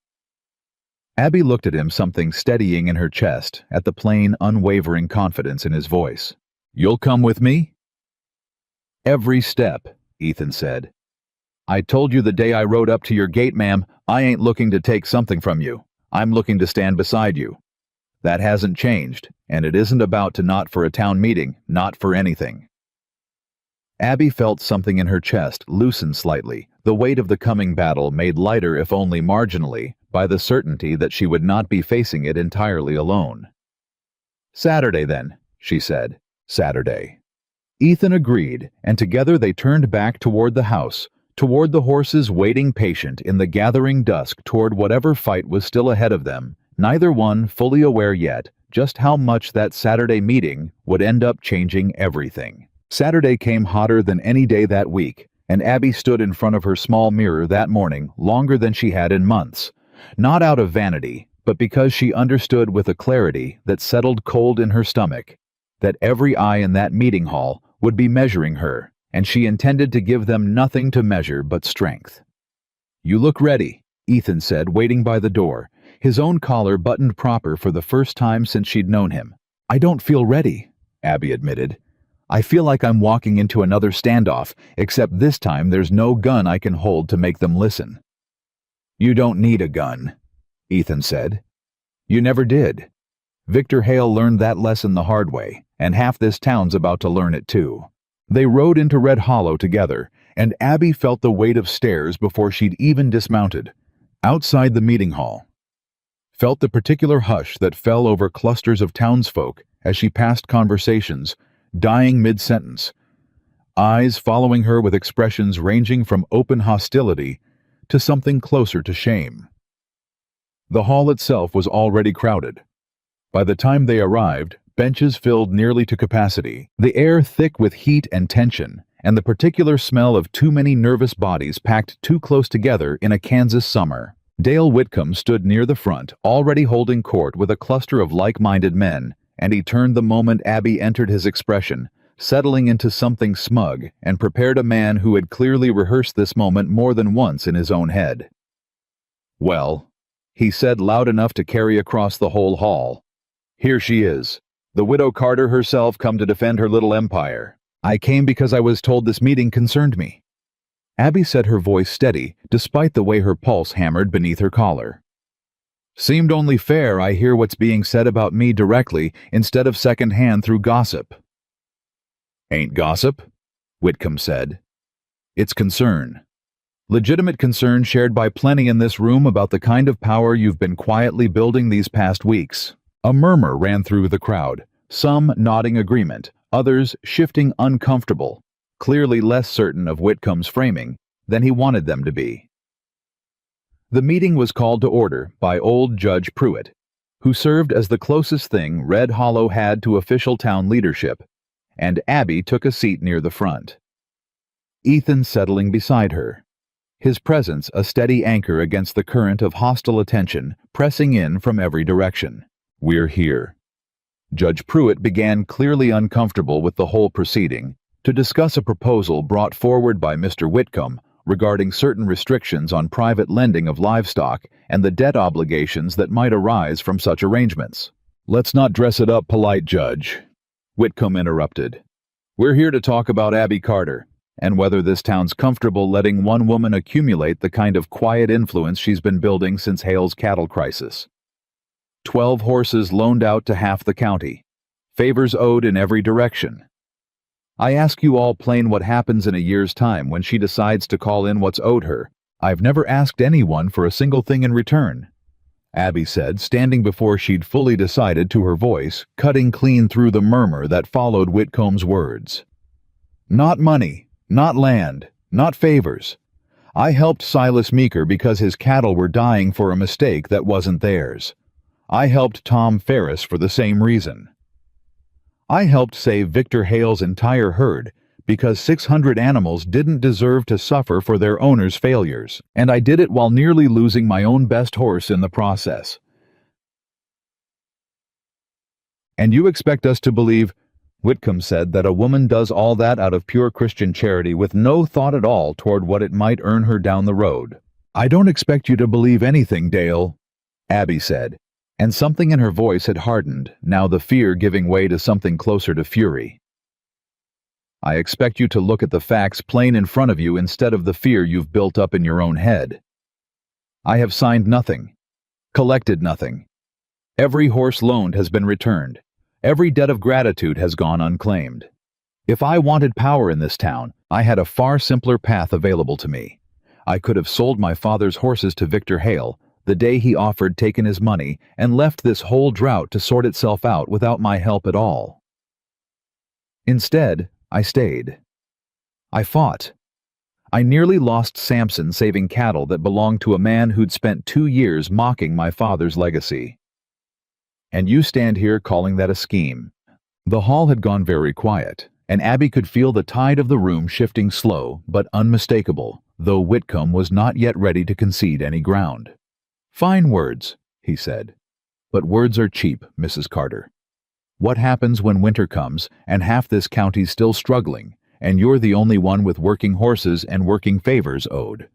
Abby looked at him, something steadying in her chest, at the plain, unwavering confidence in his voice. "You'll come with me?" "Every step," Ethan said. "I told you the day I rode up to your gate, ma'am, I ain't looking to take something from you. I'm looking to stand beside you. That hasn't changed, and it isn't about to not for a town meeting, not for anything." Abby felt something in her chest loosen slightly, the weight of the coming battle made lighter if only marginally, by the certainty that she would not be facing it entirely alone. "Saturday, then," she said. "Saturday." Ethan agreed, and together they turned back toward the house, toward the horses waiting patient in the gathering dusk toward whatever fight was still ahead of them, neither one fully aware yet just how much that Saturday meeting would end up changing everything. Saturday came hotter than any day that week, and Abby stood in front of her small mirror that morning longer than she had in months, not out of vanity, but because she understood with a clarity that settled cold in her stomach, that every eye in that meeting hall would be measuring her, and she intended to give them nothing to measure but strength. "You look ready," Ethan said, waiting by the door, his own collar buttoned proper for the first time since she'd known him. "I don't feel ready," Abby admitted. "I feel like I'm walking into another standoff, except this time there's no gun I can hold to make them listen." "You don't need a gun," Ethan said. "You never did. Victor Hale learned that lesson the hard way, and half this town's about to learn it too." They rode into Red Hollow together, and Abby felt the weight of stairs before she'd even dismounted. Outside the meeting hall, felt the particular hush that fell over clusters of townsfolk as she passed conversations, dying mid-sentence, eyes following her with expressions ranging from open hostility to something closer to shame. The hall itself was already crowded. By the time they arrived, benches filled nearly to capacity, the air thick with heat and tension, and the particular smell of too many nervous bodies packed too close together in a Kansas summer. Dale Whitcomb stood near the front, already holding court with a cluster of like-minded men, and he turned the moment Abby entered his expression, settling into something smug, and prepared a man who had clearly rehearsed this moment more than once in his own head. "Well," he said loud enough to carry across the whole hall, "here she is, the widow Carter herself come to defend her little empire. I came because I was told this meeting concerned me." Abby said, her voice steady, despite the way her pulse hammered beneath her collar. "Seemed only fair I hear what's being said about me directly instead of second-hand through gossip." "Ain't gossip," Whitcomb said. "It's concern. Legitimate concern shared by plenty in this room about the kind of power you've been quietly building these past weeks." A murmur ran through the crowd, some nodding agreement, others shifting uncomfortable, clearly less certain of Whitcomb's framing than he wanted them to be. The meeting was called to order by old Judge Pruitt, who served as the closest thing Red Hollow had to official town leadership, and Abby took a seat near the front. Ethan settling beside her, his presence a steady anchor against the current of hostile attention pressing in from every direction. "We're here." Judge Pruitt began, clearly uncomfortable with the whole proceeding, to discuss a proposal brought forward by Mr. Whitcomb regarding certain restrictions on private lending of livestock and the debt obligations that might arise from such arrangements. "Let's not dress it up polite, Judge," Whitcomb interrupted. "We're here to talk about Abby Carter, and whether this town's comfortable letting one woman accumulate the kind of quiet influence she's been building since Hale's cattle crisis. 12 horses loaned out to half the county, favors owed in every direction. I ask you all plain what happens in a year's time when she decides to call in what's owed her. I've never asked anyone for a single thing in return," Abby said, standing before she'd fully decided to her voice, cutting clean through the murmur that followed Whitcomb's words. "Not money, not land, not favors. I helped Silas Meeker because his cattle were dying for a mistake that wasn't theirs. I helped Tom Ferris for the same reason. I helped save Victor Hale's entire herd because 600 animals didn't deserve to suffer for their owner's failures, and I did it while nearly losing my own best horse in the process. And you expect us to believe, Whitcomb said that a woman does all that out of pure Christian charity with no thought at all toward what it might earn her down the road. "I don't expect you to believe anything, Dale," Abby said, and something in her voice had hardened, now the fear giving way to something closer to fury. "I expect you to look at the facts plain in front of you instead of the fear you've built up in your own head. I have signed nothing, collected nothing. Every horse loaned has been returned. Every debt of gratitude has gone unclaimed. If I wanted power in this town, I had a far simpler path available to me. I could have sold my father's horses to Victor Hale the day he offered taking his money and left this whole drought to sort itself out without my help at all. Instead, I stayed. I fought. I nearly lost Samson saving cattle that belonged to a man who'd spent 2 years mocking my father's legacy. And you stand here calling that a scheme." The hall had gone very quiet, and Abby could feel the tide of the room shifting slow but unmistakable, though Whitcomb was not yet ready to concede any ground. "Fine words," he said. "But words are cheap, Mrs. Carter. What happens when winter comes and half this county's still struggling, and you're the only one with working horses and working favors owed?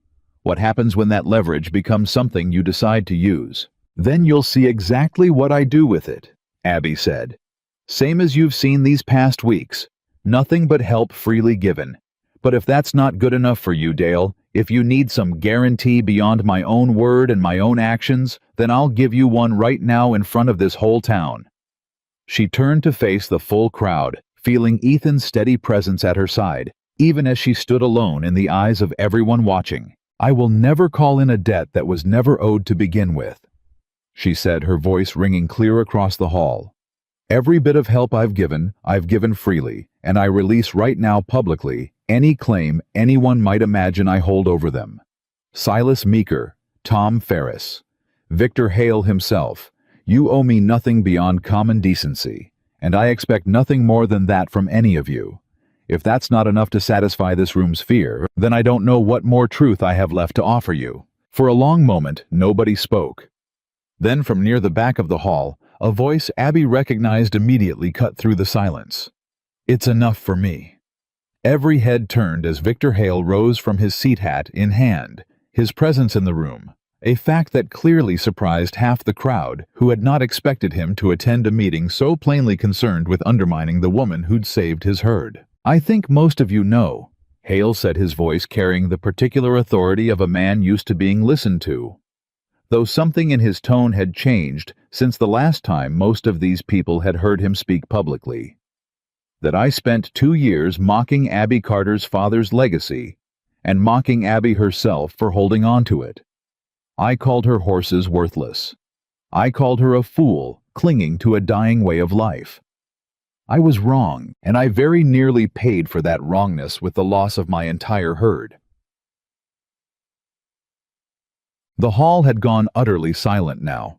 What happens when that leverage becomes something you decide to use?" "Then you'll see exactly what I do with it," Abby said. "Same as you've seen these past weeks. Nothing but help freely given. But if that's not good enough for you, Dale, if you need some guarantee beyond my own word and my own actions, then I'll give you one right now in front of this whole town." She turned to face the full crowd, feeling Ethan's steady presence at her side, even as she stood alone in the eyes of everyone watching. "I will never call in a debt that was never owed to begin with," she said, her voice ringing clear across the hall. "Every bit of help I've given freely, and I release right now publicly any claim anyone might imagine I hold over them. Silas Meeker, Tom Ferris, Victor Hale himself, you owe me nothing beyond common decency, and I expect nothing more than that from any of you. If that's not enough to satisfy this room's fear, then I don't know what more truth I have left to offer you." For a long moment, nobody spoke. Then from near the back of the hall, a voice Abby recognized immediately cut through the silence. "It's enough for me." Every head turned as Victor Hale rose from his seat, hat in hand, his presence in the room, a fact that clearly surprised half the crowd who had not expected him to attend a meeting so plainly concerned with undermining the woman who'd saved his herd. "I think most of you know," Hale said, his voice carrying the particular authority of a man used to being listened to, though something in his tone had changed since the last time most of these people had heard him speak publicly, "that I spent 2 years mocking Abby Carter's father's legacy and mocking Abby herself for holding on to it. I called her horses worthless. I called her a fool clinging to a dying way of life. I was wrong, and I very nearly paid for that wrongness with the loss of my entire herd." The hall had gone utterly silent now.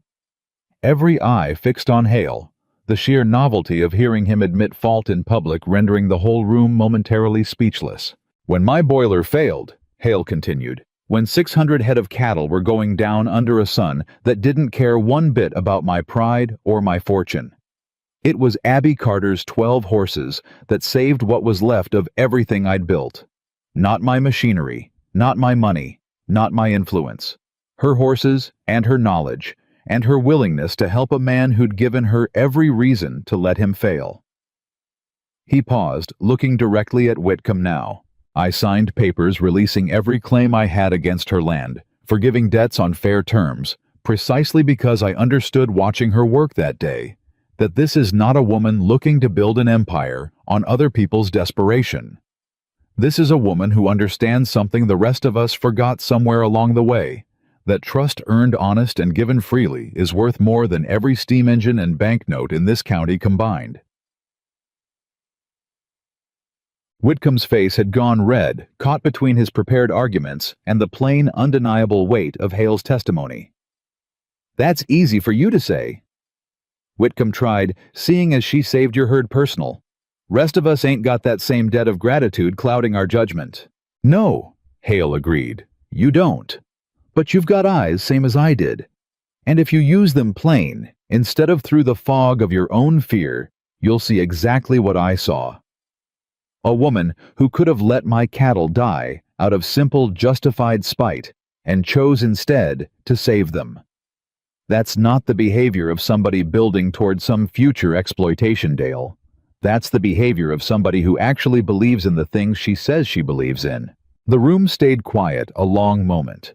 Every eye fixed on Hale, the sheer novelty of hearing him admit fault in public rendering the whole room momentarily speechless. "When my boiler failed," Hale continued, "when 600 head of cattle were going down under a sun that didn't care one bit about my pride or my fortune, it was Abby Carter's 12 horses that saved what was left of everything I'd built. Not my machinery, not my money, not my influence. Her horses and her knowledge, and her willingness to help a man who'd given her every reason to let him fail." He paused, looking directly at Whitcomb now. "I signed papers releasing every claim I had against her land, forgiving debts on fair terms, precisely because I understood watching her work that day that this is not a woman looking to build an empire on other people's desperation. This is a woman who understands something the rest of us forgot somewhere along the way, that trust earned honest and given freely is worth more than every steam engine and banknote in this county combined." Whitcomb's face had gone red, caught between his prepared arguments and the plain, undeniable weight of Hale's testimony. "That's easy for you to say," Whitcomb tried, "seeing as she saved your herd personal. Rest of us ain't got that same debt of gratitude clouding our judgment." "No," Hale agreed, "you don't. But you've got eyes same as I did. And if you use them plain, instead of through the fog of your own fear, you'll see exactly what I saw. A woman who could have let my cattle die out of simple justified spite and chose instead to save them. That's not the behavior of somebody building toward some future exploitation, Dale. That's the behavior of somebody who actually believes in the things she says she believes in. The room stayed quiet a long moment.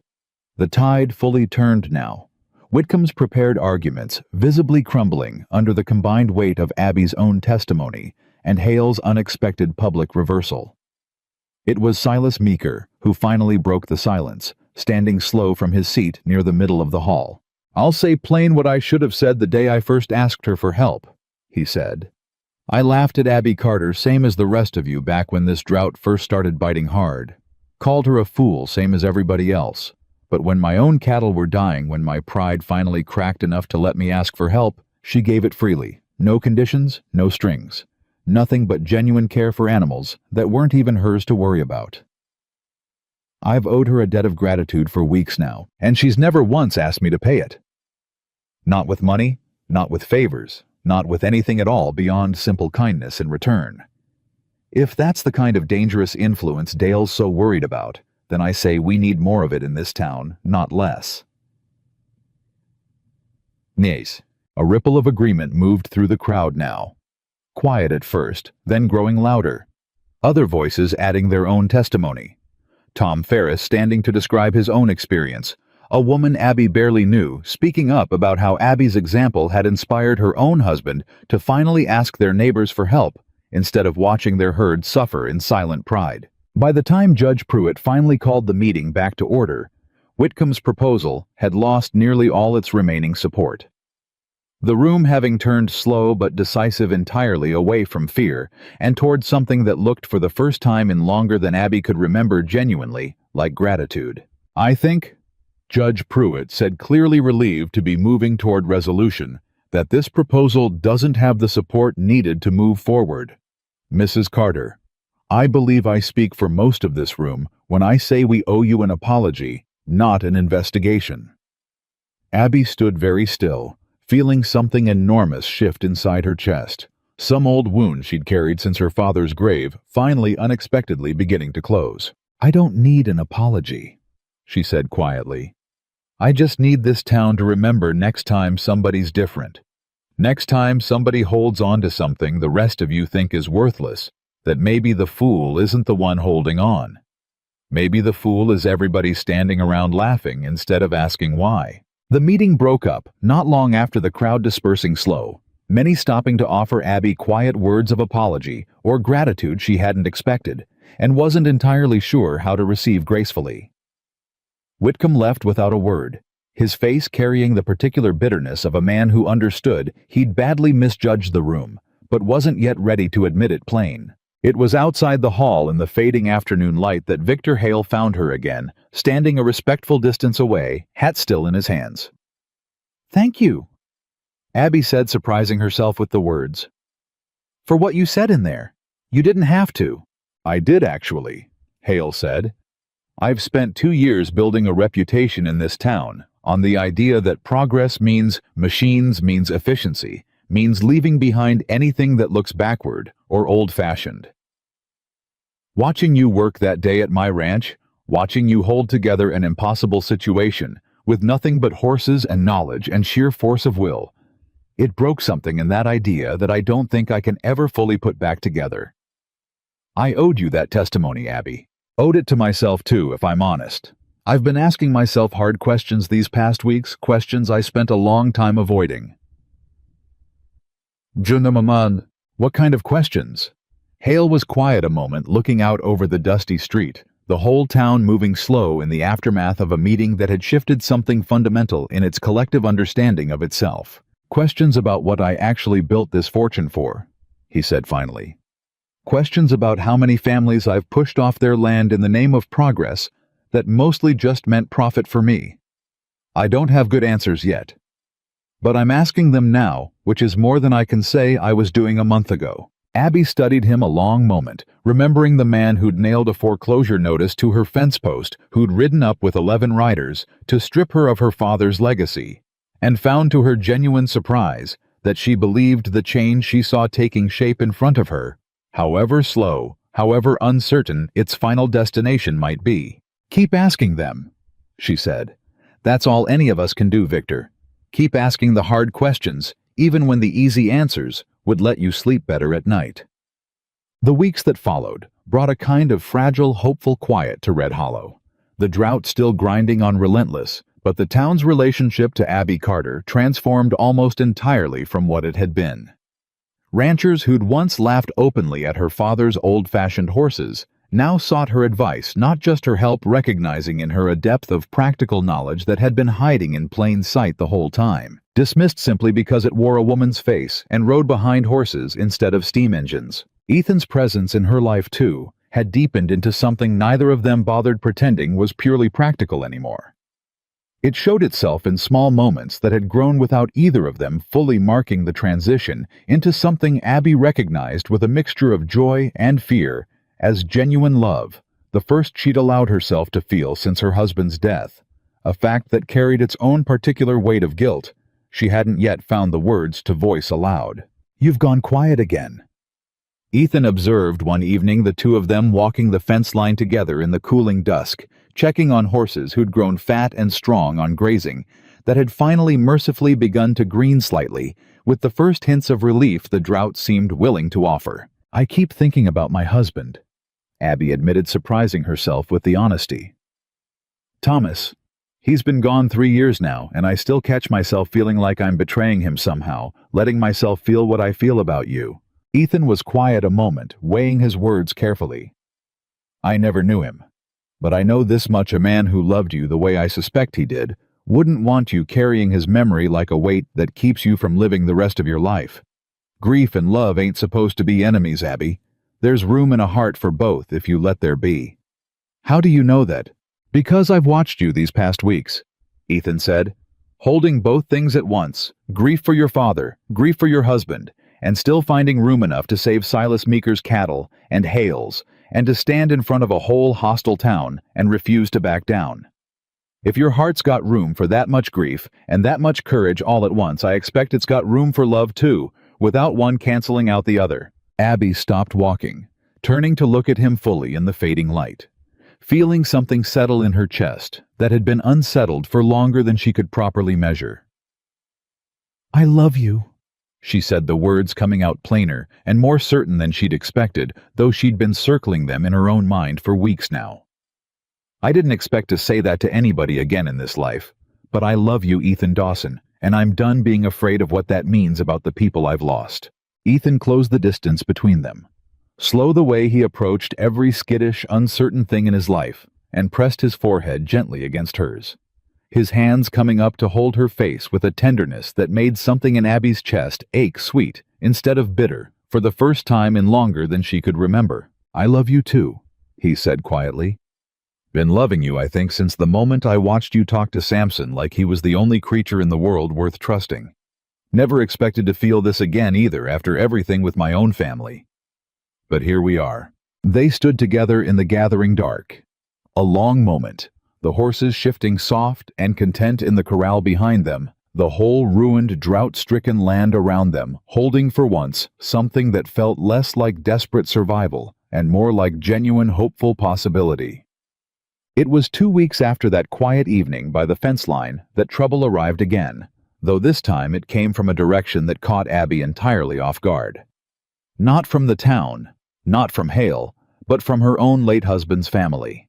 The tide fully turned now. Whitcomb's prepared arguments visibly crumbling under the combined weight of Abby's own testimony and Hale's unexpected public reversal. It was Silas Meeker who finally broke the silence, standing slow from his seat near the middle of the hall. "I'll say plain what I should have said the day I first asked her for help," he said. "I laughed at Abby Carter same as the rest of you back when this drought first started biting hard. Called her a fool same as everybody else. But when my own cattle were dying, when my pride finally cracked enough to let me ask for help, she gave it freely. No conditions, no strings. Nothing but genuine care for animals that weren't even hers to worry about. I've owed her a debt of gratitude for weeks now, and she's never once asked me to pay it. Not with money, not with favors, not with anything at all beyond simple kindness in return. If that's the kind of dangerous influence Dale's so worried about, then I say we need more of it in this town, not less." Nays. A ripple of agreement moved through the crowd now. Quiet at first, then growing louder. Other voices adding their own testimony. Tom Ferris standing to describe his own experience. A woman Abby barely knew, speaking up about how Abby's example had inspired her own husband to finally ask their neighbors for help instead of watching their herd suffer in silent pride. By the time Judge Pruitt finally called the meeting back to order, Whitcomb's proposal had lost nearly all its remaining support. The room having turned slow but decisive entirely away from fear and toward something that looked for the first time in longer than Abby could remember genuinely like gratitude. "I think," Judge Pruitt said, clearly relieved to be moving toward resolution, "that this proposal doesn't have the support needed to move forward. Mrs. Carter, I believe I speak for most of this room when I say we owe you an apology, not an investigation." Abby stood very still, feeling something enormous shift inside her chest. Some old wound she'd carried since her father's grave, finally unexpectedly beginning to close. "I don't need an apology," she said quietly. "I just need this town to remember next time somebody's different. Next time somebody holds on to something the rest of you think is worthless, that maybe the fool isn't the one holding on. Maybe the fool is everybody standing around laughing instead of asking why." The meeting broke up, not long after the crowd dispersing slow, many stopping to offer Abby quiet words of apology or gratitude she hadn't expected, and wasn't entirely sure how to receive gracefully. Whitcomb left without a word, his face carrying the particular bitterness of a man who understood he'd badly misjudged the room, but wasn't yet ready to admit it plain. It was outside the hall in the fading afternoon light that Victor Hale found her again, standing a respectful distance away, hat still in his hands. "Thank you," Abby said, surprising herself with the words. "For what you said in there. You didn't have to." "I did, actually," Hale said. "I've spent 2 years building a reputation in this town on the idea that progress means machines, means efficiency, means leaving behind anything that looks backward or old-fashioned. Watching you work that day at my ranch, watching you hold together an impossible situation with nothing but horses and knowledge and sheer force of will, it broke something in that idea that I don't think I can ever fully put back together. I owed you that testimony, Abby. Owed it to myself too, if I'm honest. I've been asking myself hard questions these past weeks, questions I spent a long time avoiding." "Junamaman, what kind of questions?" Hale was quiet a moment, looking out over the dusty street, the whole town moving slow in the aftermath of a meeting that had shifted something fundamental in its collective understanding of itself. "Questions about what I actually built this fortune for," he said finally. "Questions about how many families I've pushed off their land in the name of progress that mostly just meant profit for me. I don't have good answers yet. But I'm asking them now, which is more than I can say I was doing a month ago." Abby studied him a long moment, remembering the man who'd nailed a foreclosure notice to her fence post, who'd ridden up with 11 riders to strip her of her father's legacy, and found to her genuine surprise that she believed the change she saw taking shape in front of her, however slow, however uncertain its final destination might be. "Keep asking them," she said. "That's all any of us can do, Victor. Keep asking the hard questions, even when the easy answers would let you sleep better at night." The weeks that followed brought a kind of fragile, hopeful quiet to Red Hollow. The drought still grinding on relentless, but the town's relationship to Abby Carter transformed almost entirely from what it had been. Ranchers who'd once laughed openly at her father's old-fashioned horses now sought her advice, not just her help, recognizing in her a depth of practical knowledge that had been hiding in plain sight the whole time, dismissed simply because it wore a woman's face and rode behind horses instead of steam engines. Ethan's presence in her life, too, had deepened into something neither of them bothered pretending was purely practical anymore. It showed itself in small moments that had grown without either of them fully marking the transition into something Abby recognized with a mixture of joy and fear as genuine love, the first she'd allowed herself to feel since her husband's death, a fact that carried its own particular weight of guilt she hadn't yet found the words to voice aloud. "You've gone quiet again," Ethan observed one evening, the two of them walking the fence line together in the cooling dusk, checking on horses who'd grown fat and strong on grazing, that had finally mercifully begun to green slightly, with the first hints of relief the drought seemed willing to offer. "I keep thinking about my husband," Abby admitted, surprising herself with the honesty. "Thomas. He's been gone 3 years now, and I still catch myself feeling like I'm betraying him somehow, letting myself feel what I feel about you." Ethan was quiet a moment, weighing his words carefully. "I never knew him, but I know this much: a man who loved you the way I suspect he did wouldn't want you carrying his memory like a weight that keeps you from living the rest of your life. Grief and love ain't supposed to be enemies, Abby. There's room in a heart for both if you let there be." "How do you know that?" "Because I've watched you these past weeks," Ethan said, "holding both things at once: grief for your father, grief for your husband, and still finding room enough to save Silas Meeker's cattle and Hale's, and to stand in front of a whole hostile town and refuse to back down. If your heart's got room for that much grief and that much courage all at once, I expect it's got room for love too, without one canceling out the other." Abby stopped walking, turning to look at him fully in the fading light, feeling something settle in her chest that had been unsettled for longer than she could properly measure. "I love you," she said, the words coming out plainer and more certain than she'd expected, though she'd been circling them in her own mind for weeks now. "I didn't expect to say that to anybody again in this life, but I love you, Ethan Dawson, and I'm done being afraid of what that means about the people I've lost." Ethan closed the distance between them, slow the way he approached every skittish, uncertain thing in his life, and pressed his forehead gently against hers, his hands coming up to hold her face with a tenderness that made something in Abby's chest ache sweet instead of bitter for the first time in longer than she could remember. "I love you too," he said quietly. "Been loving you, I think, since the moment I watched you talk to Samson like he was the only creature in the world worth trusting. Never expected to feel this again either after everything with my own family. But here we are." They stood together in the gathering dark. A long moment, the horses shifting soft and content in the corral behind them, the whole ruined, drought-stricken land around them, holding for once something that felt less like desperate survival and more like genuine, hopeful possibility. It was 2 weeks after that quiet evening by the fence line that trouble arrived again, though this time it came from a direction that caught Abby entirely off guard. Not from the town, not from Hale, but from her own late husband's family.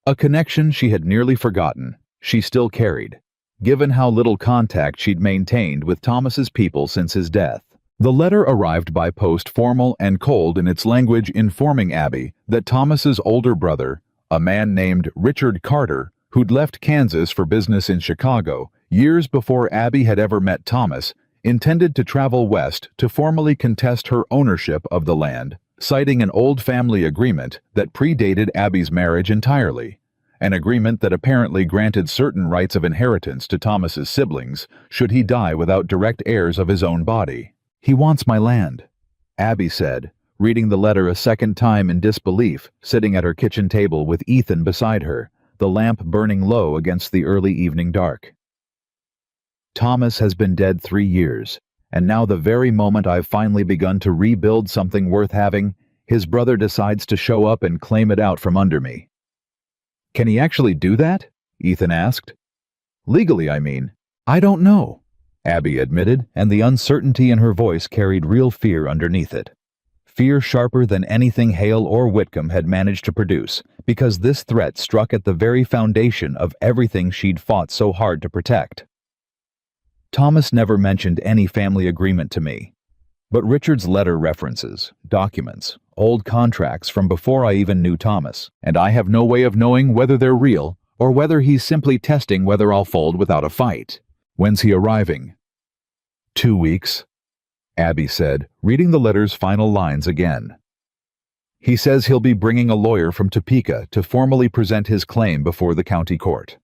A connection she had nearly forgotten, she still carried, given how little contact she'd maintained with Thomas's people since his death. The letter arrived by post, formal and cold in its language, informing Abby that Thomas's older brother, a man named Richard Carter, who'd left Kansas for business in Chicago years before Abby had ever met Thomas, intended to travel west to formally contest her ownership of the land, citing an old family agreement that predated Abby's marriage entirely, an agreement that apparently granted certain rights of inheritance to Thomas's siblings should he die without direct heirs of his own body. "He wants my land," Abby said, reading the letter a second time in disbelief, sitting at her kitchen table with Ethan beside her, the lamp burning low against the early evening dark. "Thomas has been dead 3 years, And now the very moment I've finally begun to rebuild something worth having, his brother decides to show up and claim it out from under me. Can he actually do that? Ethan asked. Legally, I mean. I don't know, Abby admitted, and the uncertainty in her voice carried real fear underneath it. Fear sharper than anything Hale or Whitcomb had managed to produce, because this threat struck at the very foundation of everything she'd fought so hard to protect. Thomas never mentioned any family agreement to me, but Richard's letter references, documents, old contracts from before I even knew Thomas, and I have no way of knowing whether they're real or whether he's simply testing whether I'll fold without a fight. When's he arriving? 2 weeks, Abby said, reading the letter's final lines again. He says he'll be bringing a lawyer from Topeka to formally present his claim before the county court.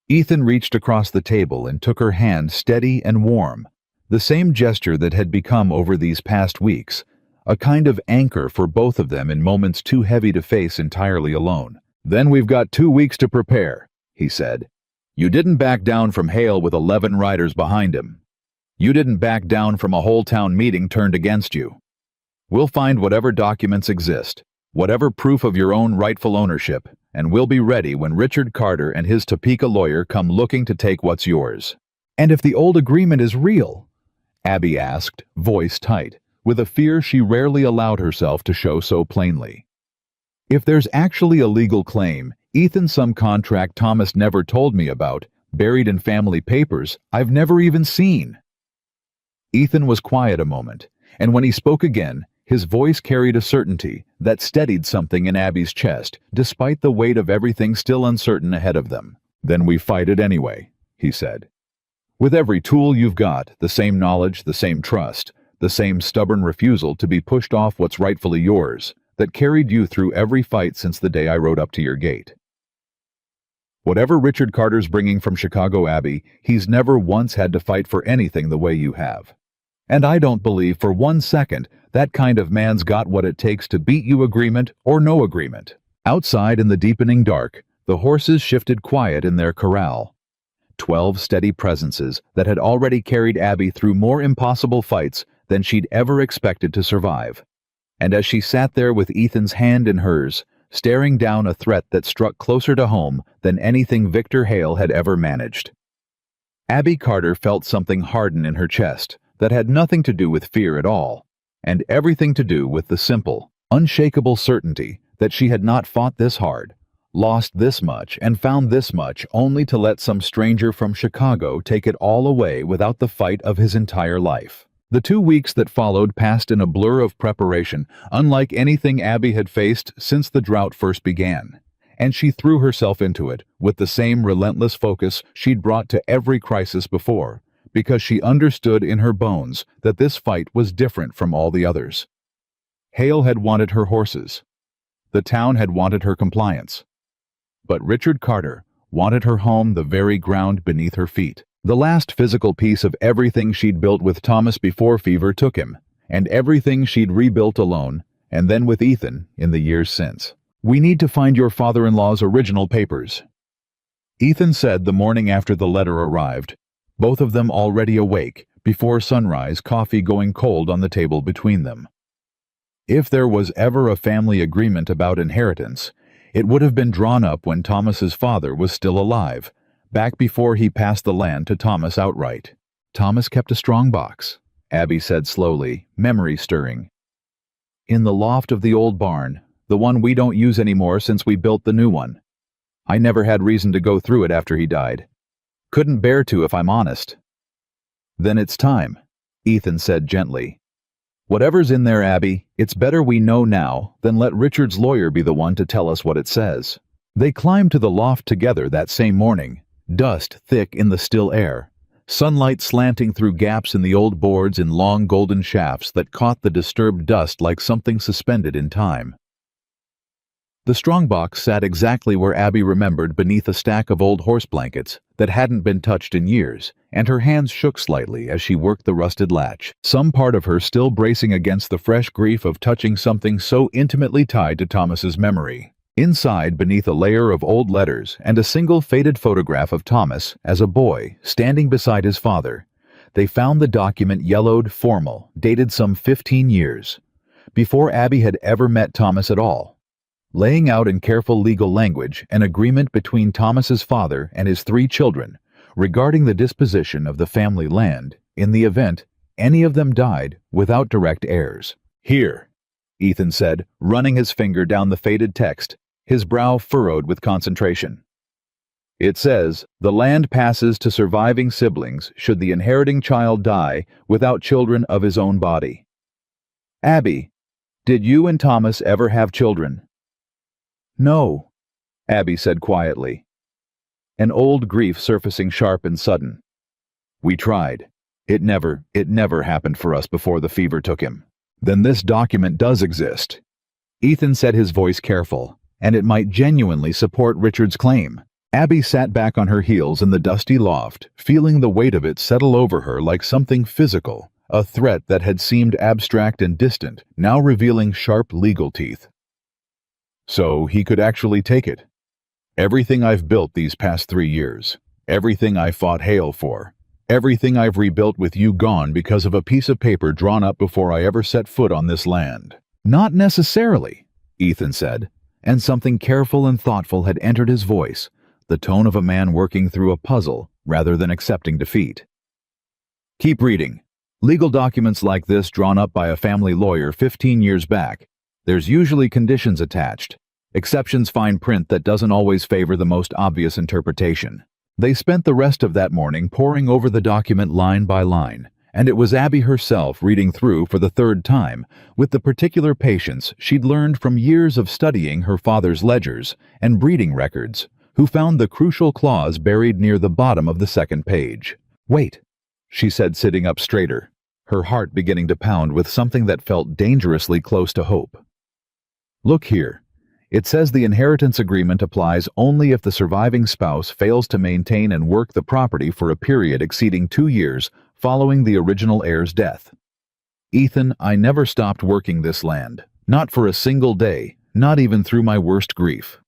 Ethan reached across the table and took her hand steady and warm, the same gesture that had become over these past weeks, a kind of anchor for both of them in moments too heavy to face entirely alone. Then we've got 2 weeks to prepare, he said. You didn't back down from Hale with 11 riders behind him. You didn't back down from a whole town meeting turned against you. We'll find whatever documents exist, whatever proof of your own rightful ownership, and we'll be ready when Richard Carter and his Topeka lawyer come looking to take what's yours. And if the old agreement is real? Abby asked, voice tight, with a fear she rarely allowed herself to show so plainly. If there's actually a legal claim, Ethan, some contract Thomas never told me about, buried in family papers I've never even seen. Ethan was quiet a moment, and when he spoke again, his voice carried a certainty that steadied something in Abby's chest, despite the weight of everything still uncertain ahead of them. Then we fight it anyway, he said. With every tool you've got, the same knowledge, the same trust, the same stubborn refusal to be pushed off what's rightfully yours, that carried you through every fight since the day I rode up to your gate. Whatever Richard Carter's bringing from Chicago, Abby, he's never once had to fight for anything the way you have. And I don't believe for 1 second that kind of man's got what it takes to beat you, agreement or no agreement. Outside in the deepening dark, the horses shifted quiet in their corral. 12 steady presences that had already carried Abby through more impossible fights than she'd ever expected to survive. And as she sat there with Ethan's hand in hers, staring down a threat that struck closer to home than anything Victor Hale had ever managed, Abby Carter felt something harden in her chest that had nothing to do with fear at all, and everything to do with the simple, unshakable certainty that she had not fought this hard, lost this much, and found this much only to let some stranger from Chicago take it all away without the fight of his entire life. The 2 weeks that followed passed in a blur of preparation, unlike anything Abby had faced since the drought first began, and she threw herself into it with the same relentless focus she'd brought to every crisis before, because she understood in her bones that this fight was different from all the others. Hale had wanted her horses. The town had wanted her compliance. But Richard Carter wanted her home, the very ground beneath her feet. The last physical piece of everything she'd built with Thomas before fever took him, and everything she'd rebuilt alone, and then with Ethan in the years since. We need to find your father-in-law's original papers, Ethan said the morning after the letter arrived, both of them already awake, before sunrise, coffee going cold on the table between them. If there was ever a family agreement about inheritance, it would have been drawn up when Thomas's father was still alive, back before he passed the land to Thomas outright. Thomas kept a strong box, Abby said slowly, memory stirring. In the loft of the old barn, the one we don't use anymore since we built the new one. I never had reason to go through it after he died. Couldn't bear to, if I'm honest. Then it's time, Ethan said gently. Whatever's in there, Abby, it's better we know now than let Richard's lawyer be the one to tell us what it says. They climbed to the loft together that same morning, dust thick in the still air, sunlight slanting through gaps in the old boards in long golden shafts that caught the disturbed dust like something suspended in time. The strongbox sat exactly where Abby remembered, beneath a stack of old horse blankets that hadn't been touched in years, and her hands shook slightly as she worked the rusted latch, some part of her still bracing against the fresh grief of touching something so intimately tied to Thomas's memory. Inside, beneath a layer of old letters and a single faded photograph of Thomas as a boy standing beside his father, They found the document yellowed, formal, dated some 15 years, before Abby had ever met Thomas at all, laying out in careful legal language an agreement between Thomas's father and his 3 children regarding the disposition of the family land in the event any of them died without direct heirs. "Here," Ethan said, running his finger down the faded text, his brow furrowed with concentration. "It says, the land passes to surviving siblings should the inheriting child die without children of his own body. Abby, did you and Thomas ever have children?" "No," Abby said quietly, an old grief surfacing sharp and sudden. "We tried. It never happened for us before the fever took him." "Then this document does exist." Ethan said, his voice careful, and it might genuinely support Richard's claim. Abby sat back on her heels in the dusty loft, feeling the weight of it settle over her like something physical, a threat that had seemed abstract and distant, now revealing sharp legal teeth. "So he could actually take it. Everything I've built these past 3 years, everything I fought hail for, everything I've rebuilt with you gone because of a piece of paper drawn up before I ever set foot on this land." "Not necessarily," Ethan said, and something careful and thoughtful had entered his voice, the tone of a man working through a puzzle rather than accepting defeat. "Keep reading. Legal documents like this drawn up by a family lawyer 15 years back, there's usually conditions attached. Exceptions fine print that doesn't always favor the most obvious interpretation." They spent the rest of that morning poring over the document line by line, and it was Abby herself reading through for the 3rd time, with the particular patience she'd learned from years of studying her father's ledgers and breeding records, who found the crucial clause buried near the bottom of the 2nd page. "Wait," she said, sitting up straighter, her heart beginning to pound with something that felt dangerously close to hope. "Look here. It says the inheritance agreement applies only if the surviving spouse fails to maintain and work the property for a period exceeding 2 years following the original heir's death. Ethan, I never stopped working this land, not for a single day, not even through my worst grief.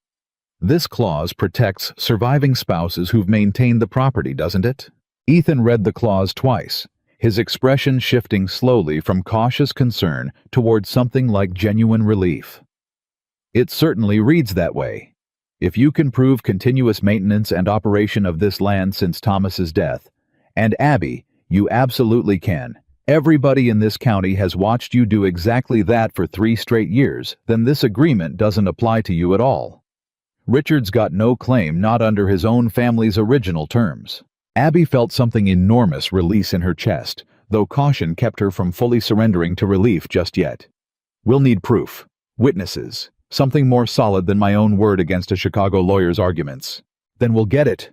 This clause protects surviving spouses who've maintained the property, doesn't it?" Ethan read the clause twice, his expression shifting slowly from cautious concern toward something like genuine relief. "It certainly reads that way. If you can prove continuous maintenance and operation of this land since Thomas's death, and Abby, you absolutely can. Everybody in this county has watched you do exactly that for 3 straight years, then this agreement doesn't apply to you at all. Richard's got no claim not under his own family's original terms." Abby felt something enormous release in her chest, though caution kept her from fully surrendering to relief just yet. "We'll need proof. Witnesses. Something more solid than my own word against a Chicago lawyer's arguments." "Then we'll get it,"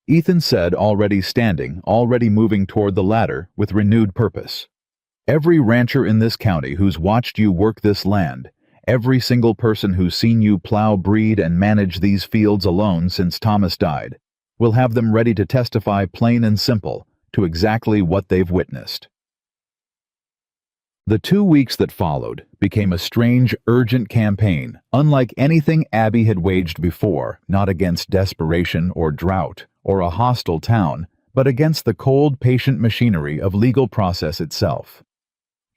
Ethan said, already standing, already moving toward the ladder with renewed purpose. "Every rancher in this county who's watched you work this land, every single person who's seen you plow, breed, and manage these fields alone since Thomas died, will have them ready to testify plain and simple to exactly what they've witnessed." The 2 weeks that followed became a strange, urgent campaign, unlike anything Abby had waged before, not against desperation or drought or a hostile town, but against the cold, patient machinery of legal process itself.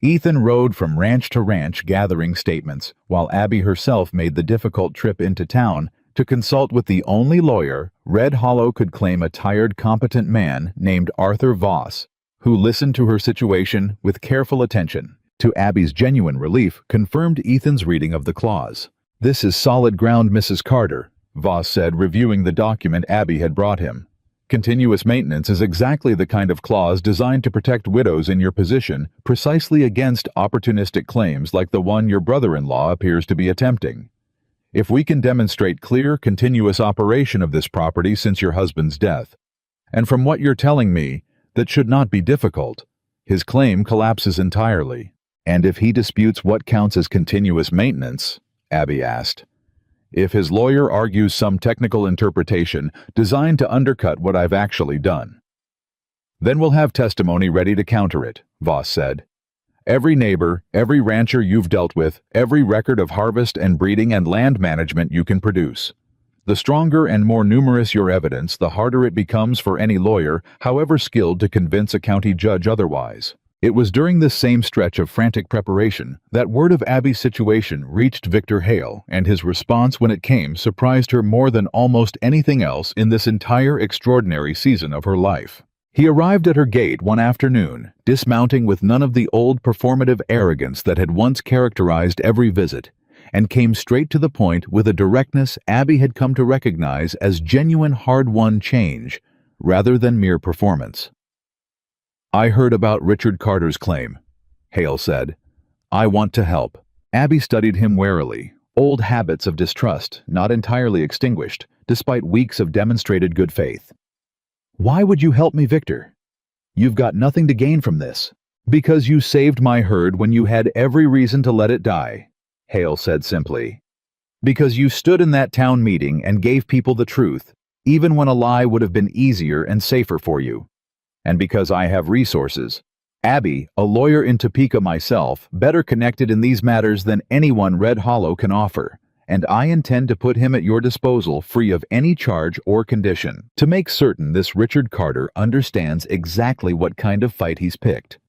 Ethan rode from ranch to ranch gathering statements, while Abby herself made the difficult trip into town to consult with the only lawyer Red Hollow could claim a tired, competent man named Arthur Voss, who listened to her situation with careful attention. To Abby's genuine relief, confirmed Ethan's reading of the clause. "This is solid ground, Mrs. Carter," Voss said, reviewing the document Abby had brought him. "Continuous maintenance is exactly the kind of clause designed to protect widows in your position precisely against opportunistic claims like the one your brother-in-law appears to be attempting. If we can demonstrate clear, continuous operation of this property since your husband's death, and from what you're telling me, that should not be difficult, his claim collapses entirely." "And if he disputes what counts as continuous maintenance?" Abby asked. "If his lawyer argues some technical interpretation designed to undercut what I've actually done." "Then we'll have testimony ready to counter it," Voss said. "Every neighbor, every rancher you've dealt with, every record of harvest and breeding and land management you can produce. The stronger and more numerous your evidence, the harder it becomes for any lawyer, however skilled, to convince a county judge otherwise. It was during this same stretch of frantic preparation that word of Abby's situation reached Victor Hale, and his response when it came surprised her more than almost anything else in this entire extraordinary season of her life. He arrived at her gate one afternoon, dismounting with none of the old performative arrogance that had once characterized every visit, and came straight to the point with a directness Abby had come to recognize as genuine hard-won change, rather than mere performance. "I heard about Richard Carter's claim," Hale said. "I want to help." Abby studied him warily, old habits of distrust not entirely extinguished, despite weeks of demonstrated good faith. "Why would you help me, Victor? You've got nothing to gain from this." "Because you saved my herd when you had every reason to let it die," Hale said simply. "Because you stood in that town meeting and gave people the truth, even when a lie would have been easier and safer for you. And because I have resources. Abby, a lawyer in Topeka myself, better connected in these matters than anyone Red Hollow can offer, and I intend to put him at your disposal free of any charge or condition, to make certain this Richard Carter understands exactly what kind of fight he's picked."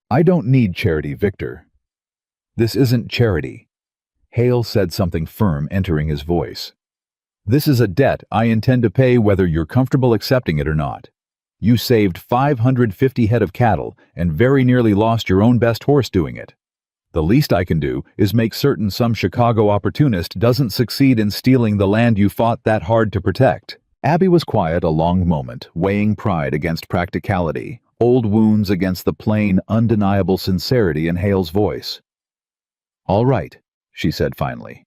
"I don't need charity, Victor." "This isn't charity." Hale said something firm, entering his voice. "This is a debt I intend to pay whether you're comfortable accepting it or not. You saved 550 head of cattle and very nearly lost your own best horse doing it. The least I can do is make certain some Chicago opportunist doesn't succeed in stealing the land you fought that hard to protect." Abby was quiet a long moment, weighing pride against practicality, old wounds against the plain, undeniable sincerity in Hale's voice. "All right," she said finally.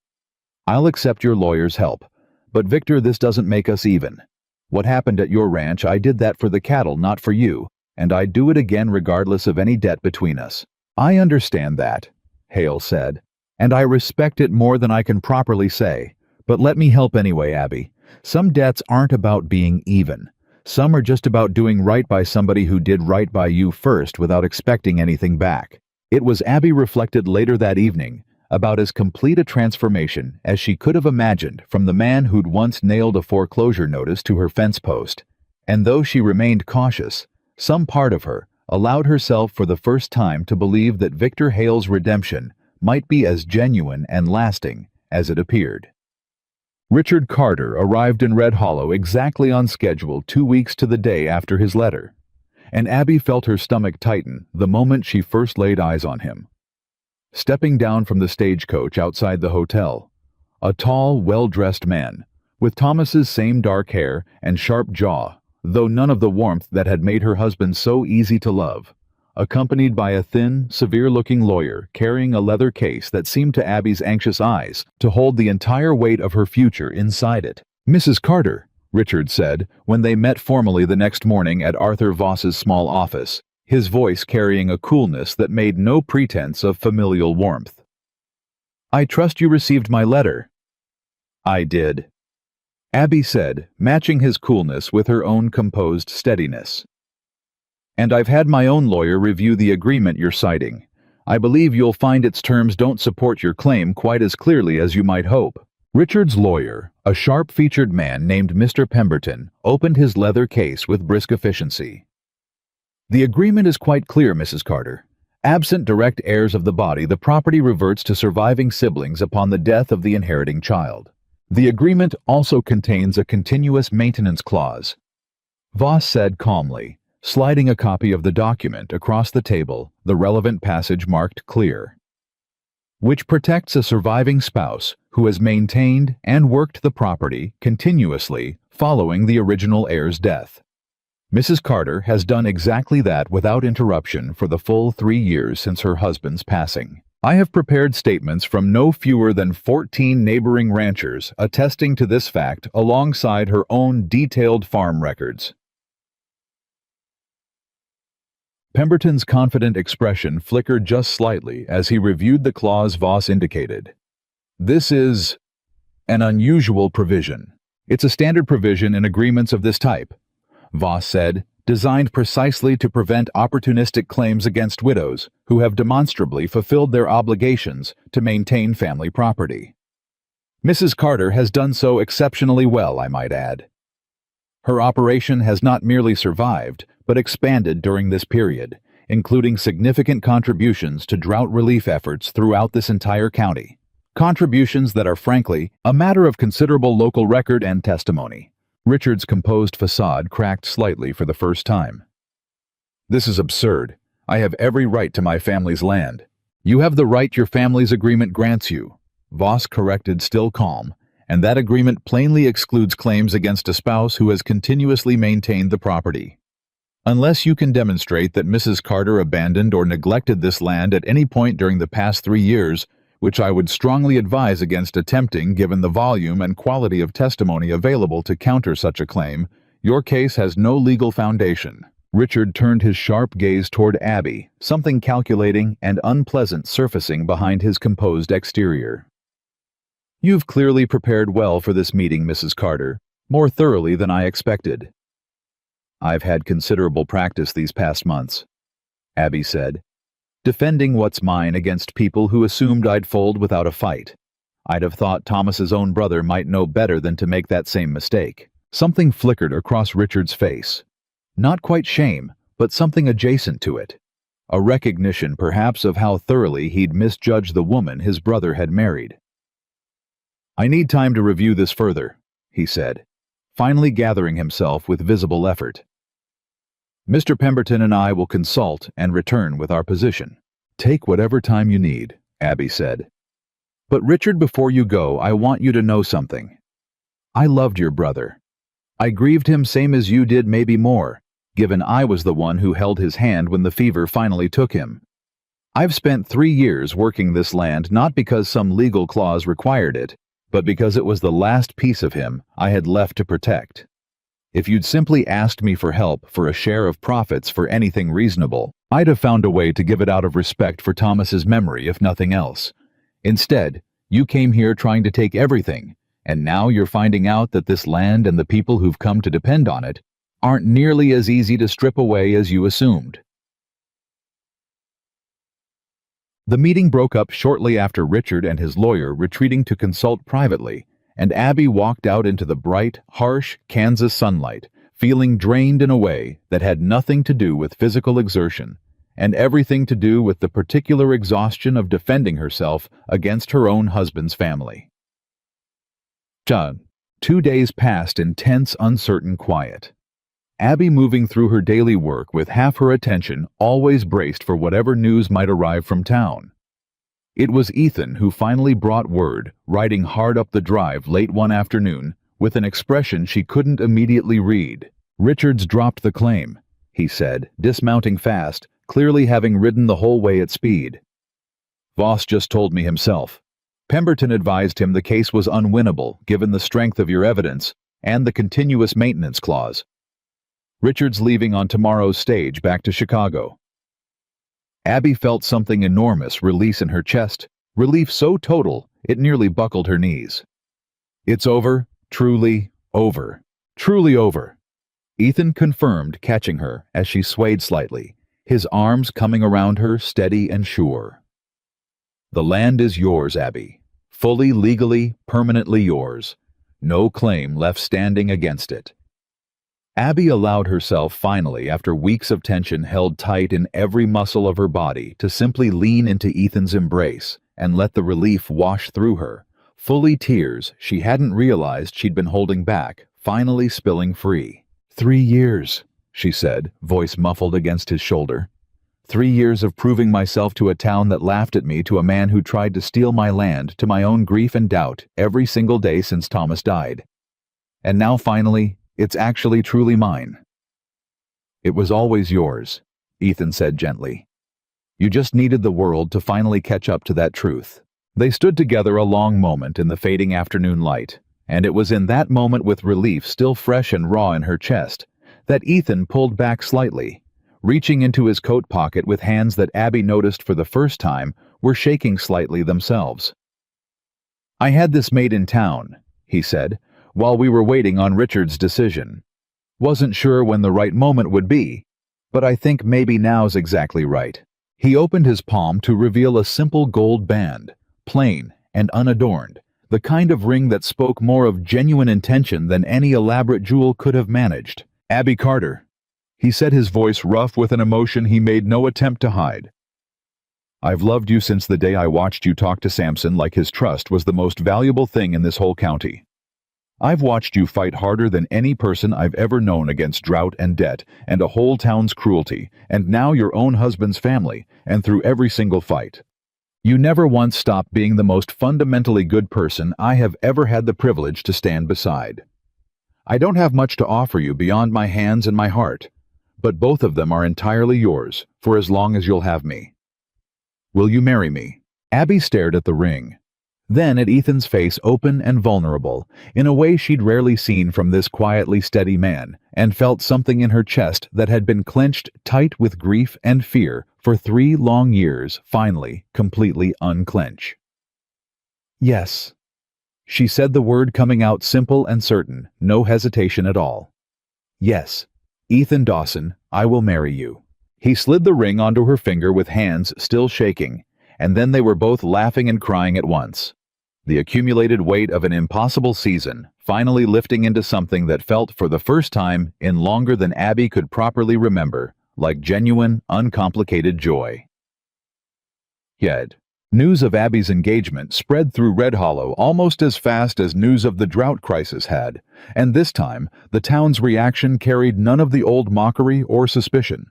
"I'll accept your lawyer's help. But Victor, this doesn't make us even. What happened at your ranch, I did that for the cattle, not for you, and I'd do it again regardless of any debt between us." "I understand that," Hale said, "and I respect it more than I can properly say. But let me help anyway, Abby. Some debts aren't about being even. Some are just about doing right by somebody who did right by you first without expecting anything back." It was, Abby reflected later that evening, about as complete a transformation as she could have imagined from the man who'd once nailed a foreclosure notice to her fence post. And though she remained cautious, some part of her allowed herself for the first time to believe that Victor Hale's redemption might be as genuine and lasting as it appeared. Richard Carter arrived in Red Hollow exactly on schedule 2 weeks to the day after his letter, and Abby felt her stomach tighten the moment she first laid eyes on him. Stepping down from the stagecoach outside the hotel, a tall, well-dressed man, with Thomas's same dark hair and sharp jaw, though none of the warmth that had made her husband so easy to love, accompanied by a thin, severe-looking lawyer carrying a leather case that seemed to Abby's anxious eyes to hold the entire weight of her future inside it. "Mrs. Carter," Richard said when they met formally the next morning at Arthur Voss's small office, his voice carrying a coolness that made no pretense of familial warmth. "I trust you received my letter." "I did," Abby said, matching his coolness with her own composed steadiness. "And I've had my own lawyer review the agreement you're citing. I believe you'll find its terms don't support your claim quite as clearly as you might hope." Richard's lawyer, a sharp-featured man named Mr. Pemberton, opened his leather case with brisk efficiency. "The agreement is quite clear, Mrs. Carter. Absent direct heirs of the body, the property reverts to surviving siblings upon the death of the inheriting child. The agreement also contains a continuous maintenance clause," Voss said calmly, sliding a copy of the document across the table, the relevant passage marked clear, "which protects a surviving spouse who has maintained and worked the property continuously following the original heir's death. Mrs. Carter has done exactly that without interruption for the full 3 years since her husband's passing. I have prepared statements from no fewer than 14 neighboring ranchers attesting to this fact alongside her own detailed farm records." Pemberton's confident expression flickered just slightly as he reviewed the clause Voss indicated. "This is an unusual provision. It's a standard provision in agreements of this type," Voss said, "designed precisely to prevent opportunistic claims against widows who have demonstrably fulfilled their obligations to maintain family property." Mrs. Carter has done so exceptionally well, I might add. Her operation has not merely survived, but expanded during this period, including significant contributions to drought relief efforts throughout this entire county. Contributions that are frankly a matter of considerable local record and testimony. Richard's composed facade cracked slightly for the first time. This is absurd. I have every right to my family's land. You have the right your family's agreement grants you, Voss corrected, still calm, and that agreement plainly excludes claims against a spouse who has continuously maintained the property. Unless you can demonstrate that Mrs. Carter abandoned or neglected this land at any point during the past 3 years, which I would strongly advise against attempting given the volume and quality of testimony available to counter such a claim, your case has no legal foundation. Richard turned his sharp gaze toward Abby, something calculating and unpleasant surfacing behind his composed exterior. You've clearly prepared well for this meeting, Mrs. Carter, more thoroughly than I expected. I've had considerable practice these past months, Abby said, defending what's mine against people who assumed I'd fold without a fight. I'd have thought Thomas's own brother might know better than to make that same mistake. Something flickered across Richard's face. Not quite shame, but something adjacent to it. A recognition, perhaps, of how thoroughly he'd misjudged the woman his brother had married. I need time to review this further, he said, finally gathering himself with visible effort. Mr. Pemberton and I will consult and return with our position. Take whatever time you need, Abby said. But Richard, before you go, I want you to know something. I loved your brother. I grieved him same as you did, maybe more, given I was the one who held his hand when the fever finally took him. I've spent 3 years working this land not because some legal clause required it, but because it was the last piece of him I had left to protect. If you'd simply asked me for help for a share of profits for anything reasonable, I'd have found a way to give it out of respect for Thomas's memory, if nothing else. Instead, you came here trying to take everything, and now you're finding out that this land and the people who've come to depend on it aren't nearly as easy to strip away as you assumed. The meeting broke up shortly after Richard and his lawyer retreating to consult privately, and Abby walked out into the bright, harsh Kansas sunlight, feeling drained in a way that had nothing to do with physical exertion, and everything to do with the particular exhaustion of defending herself against her own husband's family. 2 days passed in tense, uncertain quiet. Abby, moving through her daily work with half her attention always braced for whatever news might arrive from town. It was Ethan who finally brought word, riding hard up the drive late one afternoon, with an expression she couldn't immediately read. Richard's dropped the claim, he said, dismounting fast, clearly having ridden the whole way at speed. Voss just told me himself. Pemberton advised him the case was unwinnable given the strength of your evidence and the continuous maintenance clause. Richard's leaving on tomorrow's stage back to Chicago. Abby felt something enormous release in her chest, relief so total it nearly buckled her knees. It's over, truly over, truly over, Ethan confirmed, catching her as she swayed slightly, his arms coming around her steady and sure. The land is yours, Abby, fully, legally, permanently yours. No claim left standing against it. Abby allowed herself finally, after weeks of tension held tight in every muscle of her body, to simply lean into Ethan's embrace and let the relief wash through her, fully tears she hadn't realized she'd been holding back, finally spilling free. 3 years, she said, voice muffled against his shoulder. 3 years of proving myself to a town that laughed at me, to a man who tried to steal my land, to my own grief and doubt, every single day since Thomas died. And now finally, it's actually truly mine. It was always yours, Ethan said gently. You just needed the world to finally catch up to that truth. They stood together a long moment in the fading afternoon light, and it was in that moment, with relief still fresh and raw in her chest, that Ethan pulled back slightly, reaching into his coat pocket with hands that Abby noticed for the first time were shaking slightly themselves. I had this made in town, he said, while we were waiting on Richard's decision. Wasn't sure when the right moment would be, but I think maybe now's exactly right. He opened his palm to reveal a simple gold band, plain and unadorned, the kind of ring that spoke more of genuine intention than any elaborate jewel could have managed. "Abby Carter," he said, his voice rough with an emotion he made no attempt to hide. "I've loved you since the day I watched you talk to Samson like his trust was the most valuable thing in this whole county. I've watched you fight harder than any person I've ever known against drought and debt and a whole town's cruelty, and now your own husband's family, and through every single fight. You never once stopped being the most fundamentally good person I have ever had the privilege to stand beside. I don't have much to offer you beyond my hands and my heart, but both of them are entirely yours for as long as you'll have me. Will you marry me?" Abby stared at the ring, then at Ethan's face, open and vulnerable, in a way she'd rarely seen from this quietly steady man, and felt something in her chest that had been clenched tight with grief and fear for 3 long years finally completely unclench. "Yes." She said the word coming out simple and certain, no hesitation at all. "Yes, Ethan Dawson, I will marry you." He slid the ring onto her finger with hands still shaking, and then they were both laughing and crying at once. The accumulated weight of an impossible season finally lifting into something that felt for the first time in longer than Abby could properly remember, like genuine, uncomplicated joy. Yet, news of Abby's engagement spread through Red Hollow almost as fast as news of the drought crisis had, and this time the town's reaction carried none of the old mockery or suspicion.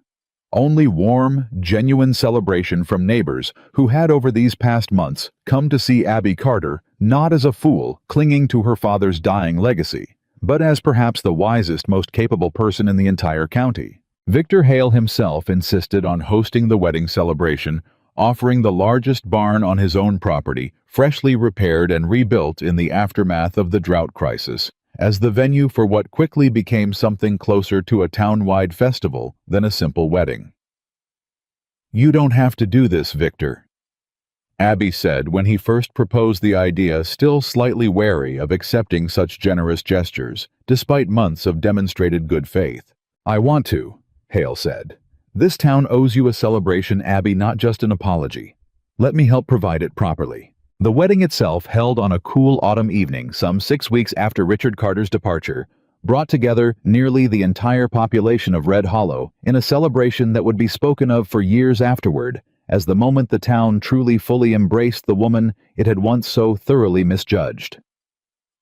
Only warm, genuine celebration from neighbors who had over these past months come to see Abby Carter not as a fool clinging to her father's dying legacy, but as perhaps the wisest, most capable person in the entire county. Victor Hale himself insisted on hosting the wedding celebration, offering the largest barn on his own property, freshly repaired and rebuilt in the aftermath of the drought crisis, as the venue for what quickly became something closer to a town-wide festival than a simple wedding. "You don't have to do this, Victor," Abby said when he first proposed the idea, still slightly wary of accepting such generous gestures, despite months of demonstrated good faith. "I want to," Hale said. "This town owes you a celebration, Abby, not just an apology. Let me help provide it properly." The wedding itself, held on a cool autumn evening some 6 weeks after Richard Carter's departure, brought together nearly the entire population of Red Hollow in a celebration that would be spoken of for years afterward as the moment the town truly fully embraced the woman it had once so thoroughly misjudged.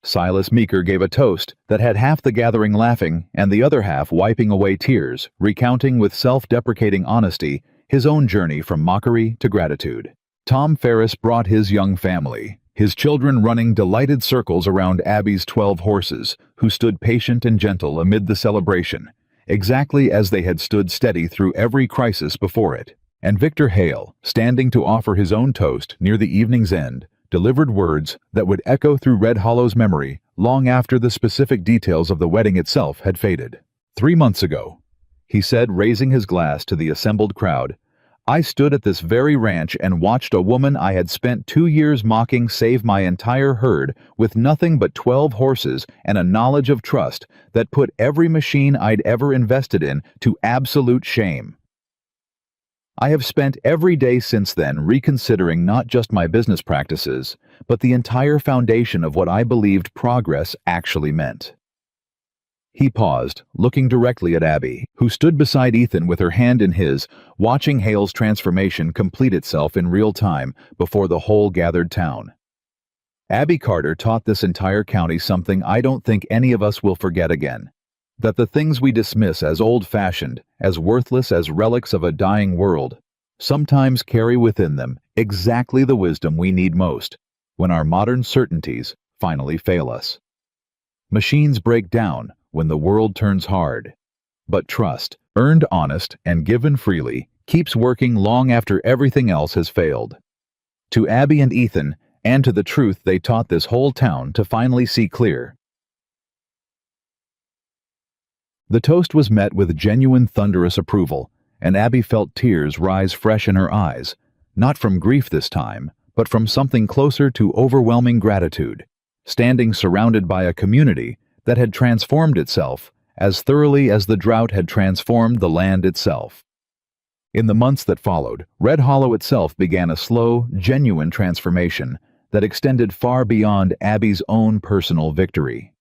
Silas Meeker gave a toast that had half the gathering laughing and the other half wiping away tears, recounting with self-deprecating honesty his own journey from mockery to gratitude. Tom Ferris brought his young family, his children running delighted circles around Abby's 12 horses, who stood patient and gentle amid the celebration, exactly as they had stood steady through every crisis before it. And Victor Hale, standing to offer his own toast near the evening's end, delivered words that would echo through Red Hollow's memory long after the specific details of the wedding itself had faded. 3 months ago, he said, raising his glass to the assembled crowd, I stood at this very ranch and watched a woman I had spent 2 years mocking save my entire herd with nothing but 12 horses and a knowledge of trust that put every machine I'd ever invested in to absolute shame. I have spent every day since then reconsidering not just my business practices, but the entire foundation of what I believed progress actually meant. He paused, looking directly at Abby, who stood beside Ethan with her hand in his, watching Hale's transformation complete itself in real time before the whole gathered town. Abby Carter taught this entire county something I don't think any of us will forget again. That the things we dismiss as old-fashioned, as worthless as relics of a dying world, sometimes carry within them exactly the wisdom we need most when our modern certainties finally fail us. Machines break down when the world turns hard, but trust, earned honest and given freely, keeps working long after everything else has failed. To Abby and Ethan, and to the truth they taught this whole town to finally see clear. The toast was met with genuine thunderous approval, and Abby felt tears rise fresh in her eyes, not from grief this time, but from something closer to overwhelming gratitude, standing surrounded by a community that had transformed itself as thoroughly as the drought had transformed the land itself. In the months that followed, Red Hollow itself began a slow, genuine transformation that extended far beyond Abby's own personal victory.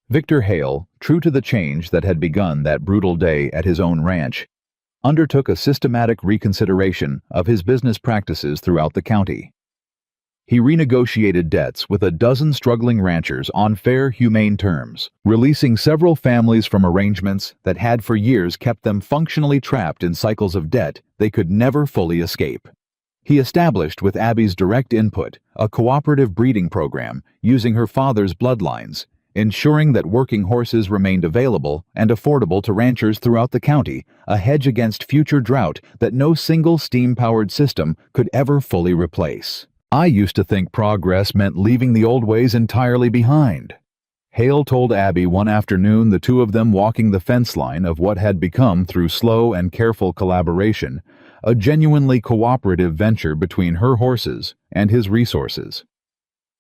Victor Hale, true to the change that had begun that brutal day at his own ranch, undertook a systematic reconsideration of his business practices throughout the county. He renegotiated debts with a dozen struggling ranchers on fair, humane terms, releasing several families from arrangements that had for years kept them functionally trapped in cycles of debt they could never fully escape. He established, with Abby's direct input, a cooperative breeding program using her father's bloodlines, ensuring that working horses remained available and affordable to ranchers throughout the county, a hedge against future drought that no single steam-powered system could ever fully replace. I used to think progress meant leaving the old ways entirely behind. Hale told Abby one afternoon, the two of them walking the fence line of what had become, through slow and careful collaboration, a genuinely cooperative venture between her horses and his resources.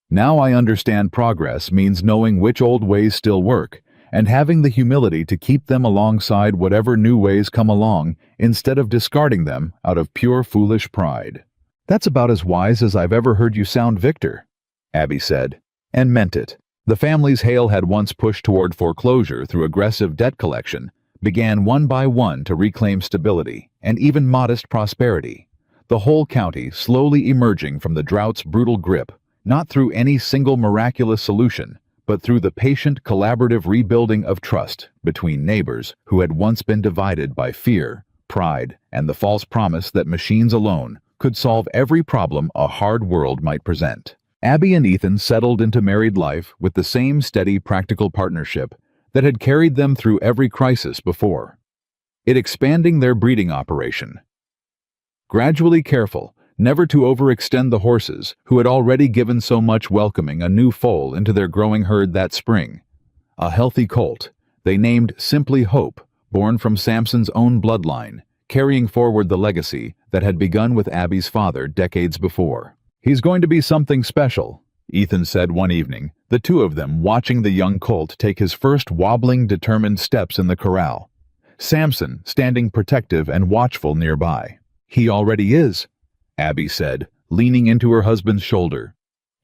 Now I understand progress means knowing which old ways still work, and having the humility to keep them alongside whatever new ways come along, instead of discarding them out of pure foolish pride. "That's about as wise as I've ever heard you sound, Victor," Abby said, and meant it. The families Hale had once pushed toward foreclosure through aggressive debt collection began one by one to reclaim stability and even modest prosperity, the whole county slowly emerging from the drought's brutal grip, not through any single miraculous solution, but through the patient, collaborative rebuilding of trust between neighbors who had once been divided by fear, pride, and the false promise that machines alone could solve every problem a hard world might present. Abby and Ethan settled into married life with the same steady, practical partnership that had carried them through every crisis before, it expanding their breeding operation. Gradually careful, never to overextend the horses who had already given so much, welcoming a new foal into their growing herd that spring. A healthy colt they named simply Hope, born from Samson's own bloodline, carrying forward the legacy that had begun with Abby's father decades before. "He's going to be something special," Ethan said one evening, the two of them watching the young colt take his first wobbling, determined steps in the corral, Samson standing protective and watchful nearby. "He already is," Abby said, leaning into her husband's shoulder,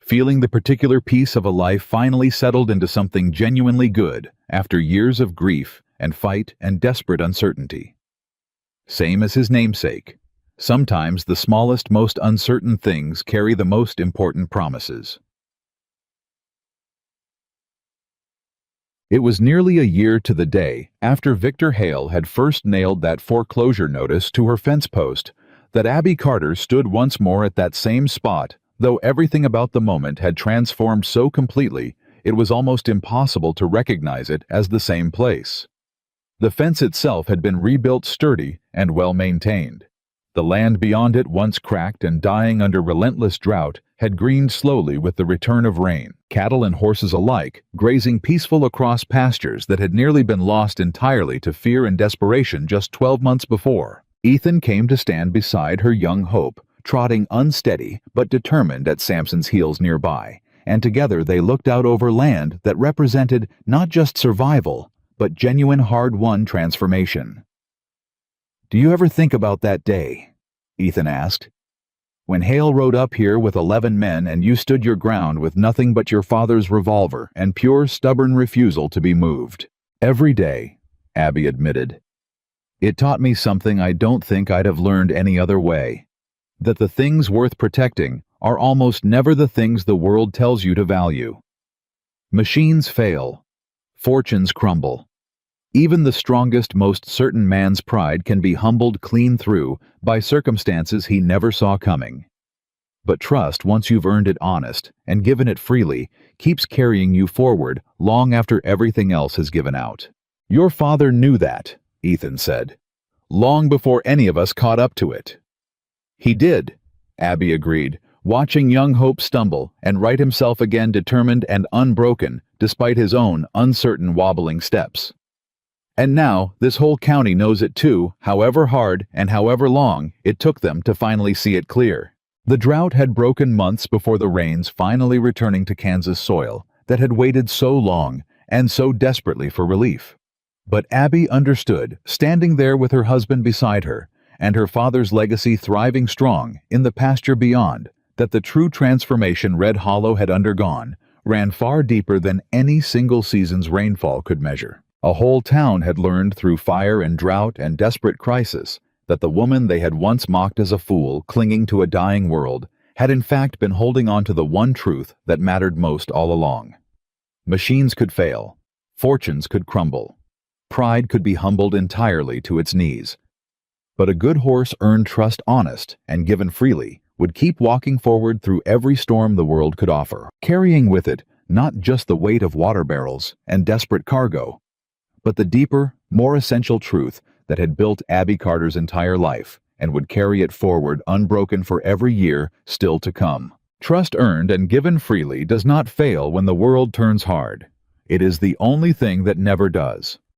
feeling the particular piece of a life finally settled into something genuinely good after years of grief and fight and desperate uncertainty. Same as his namesake. Sometimes the smallest, most uncertain things carry the most important promises. It was nearly a year to the day after Victor Hale had first nailed that foreclosure notice to her fence post that Abby Carter stood once more at that same spot, though everything about the moment had transformed so completely it was almost impossible to recognize it as the same place. The fence itself had been rebuilt sturdy and well-maintained. The land beyond it, once cracked and dying under relentless drought, had greened slowly with the return of rain, cattle and horses alike grazing peaceful across pastures that had nearly been lost entirely to fear and desperation just 12 months before. Ethan came to stand beside her young Hope, trotting unsteady but determined at Samson's heels nearby, and together they looked out over land that represented not just survival, but genuine hard-won transformation. "Do you ever think about that day?" Ethan asked. "When Hale rode up here with 11 men and you stood your ground with nothing but your father's revolver and pure, stubborn refusal to be moved." "Every day," Abby admitted. "It taught me something I don't think I'd have learned any other way. That the things worth protecting are almost never the things the world tells you to value. Machines fail. Fortunes crumble. Even the strongest, most certain man's pride can be humbled clean through by circumstances he never saw coming. But trust, once you've earned it honest and given it freely, keeps carrying you forward long after everything else has given out. Your father knew that," Ethan said, "long before any of us caught up to it." "He did," Abby agreed, watching young Hope stumble and right himself again, determined and unbroken despite his own uncertain, wobbling steps. "And now this whole county knows it too, however hard and however long it took them to finally see it clear." The drought had broken months before the rains finally returning to Kansas soil that had waited so long and so desperately for relief. But Abby understood, standing there with her husband beside her, and her father's legacy thriving strong in the pasture beyond, that the true transformation Red Hollow had undergone ran far deeper than any single season's rainfall could measure. A whole town had learned through fire and drought and desperate crisis that the woman they had once mocked as a fool clinging to a dying world had in fact been holding on to the one truth that mattered most all along. Machines could fail, fortunes could crumble, pride could be humbled entirely to its knees. But a good horse earned trust honest and given freely would keep walking forward through every storm the world could offer, carrying with it not just the weight of water barrels and desperate cargo, but the deeper, more essential truth that had built Abby Carter's entire life and would carry it forward unbroken for every year still to come. Trust earned and given freely does not fail when the world turns hard. It is the only thing that never does.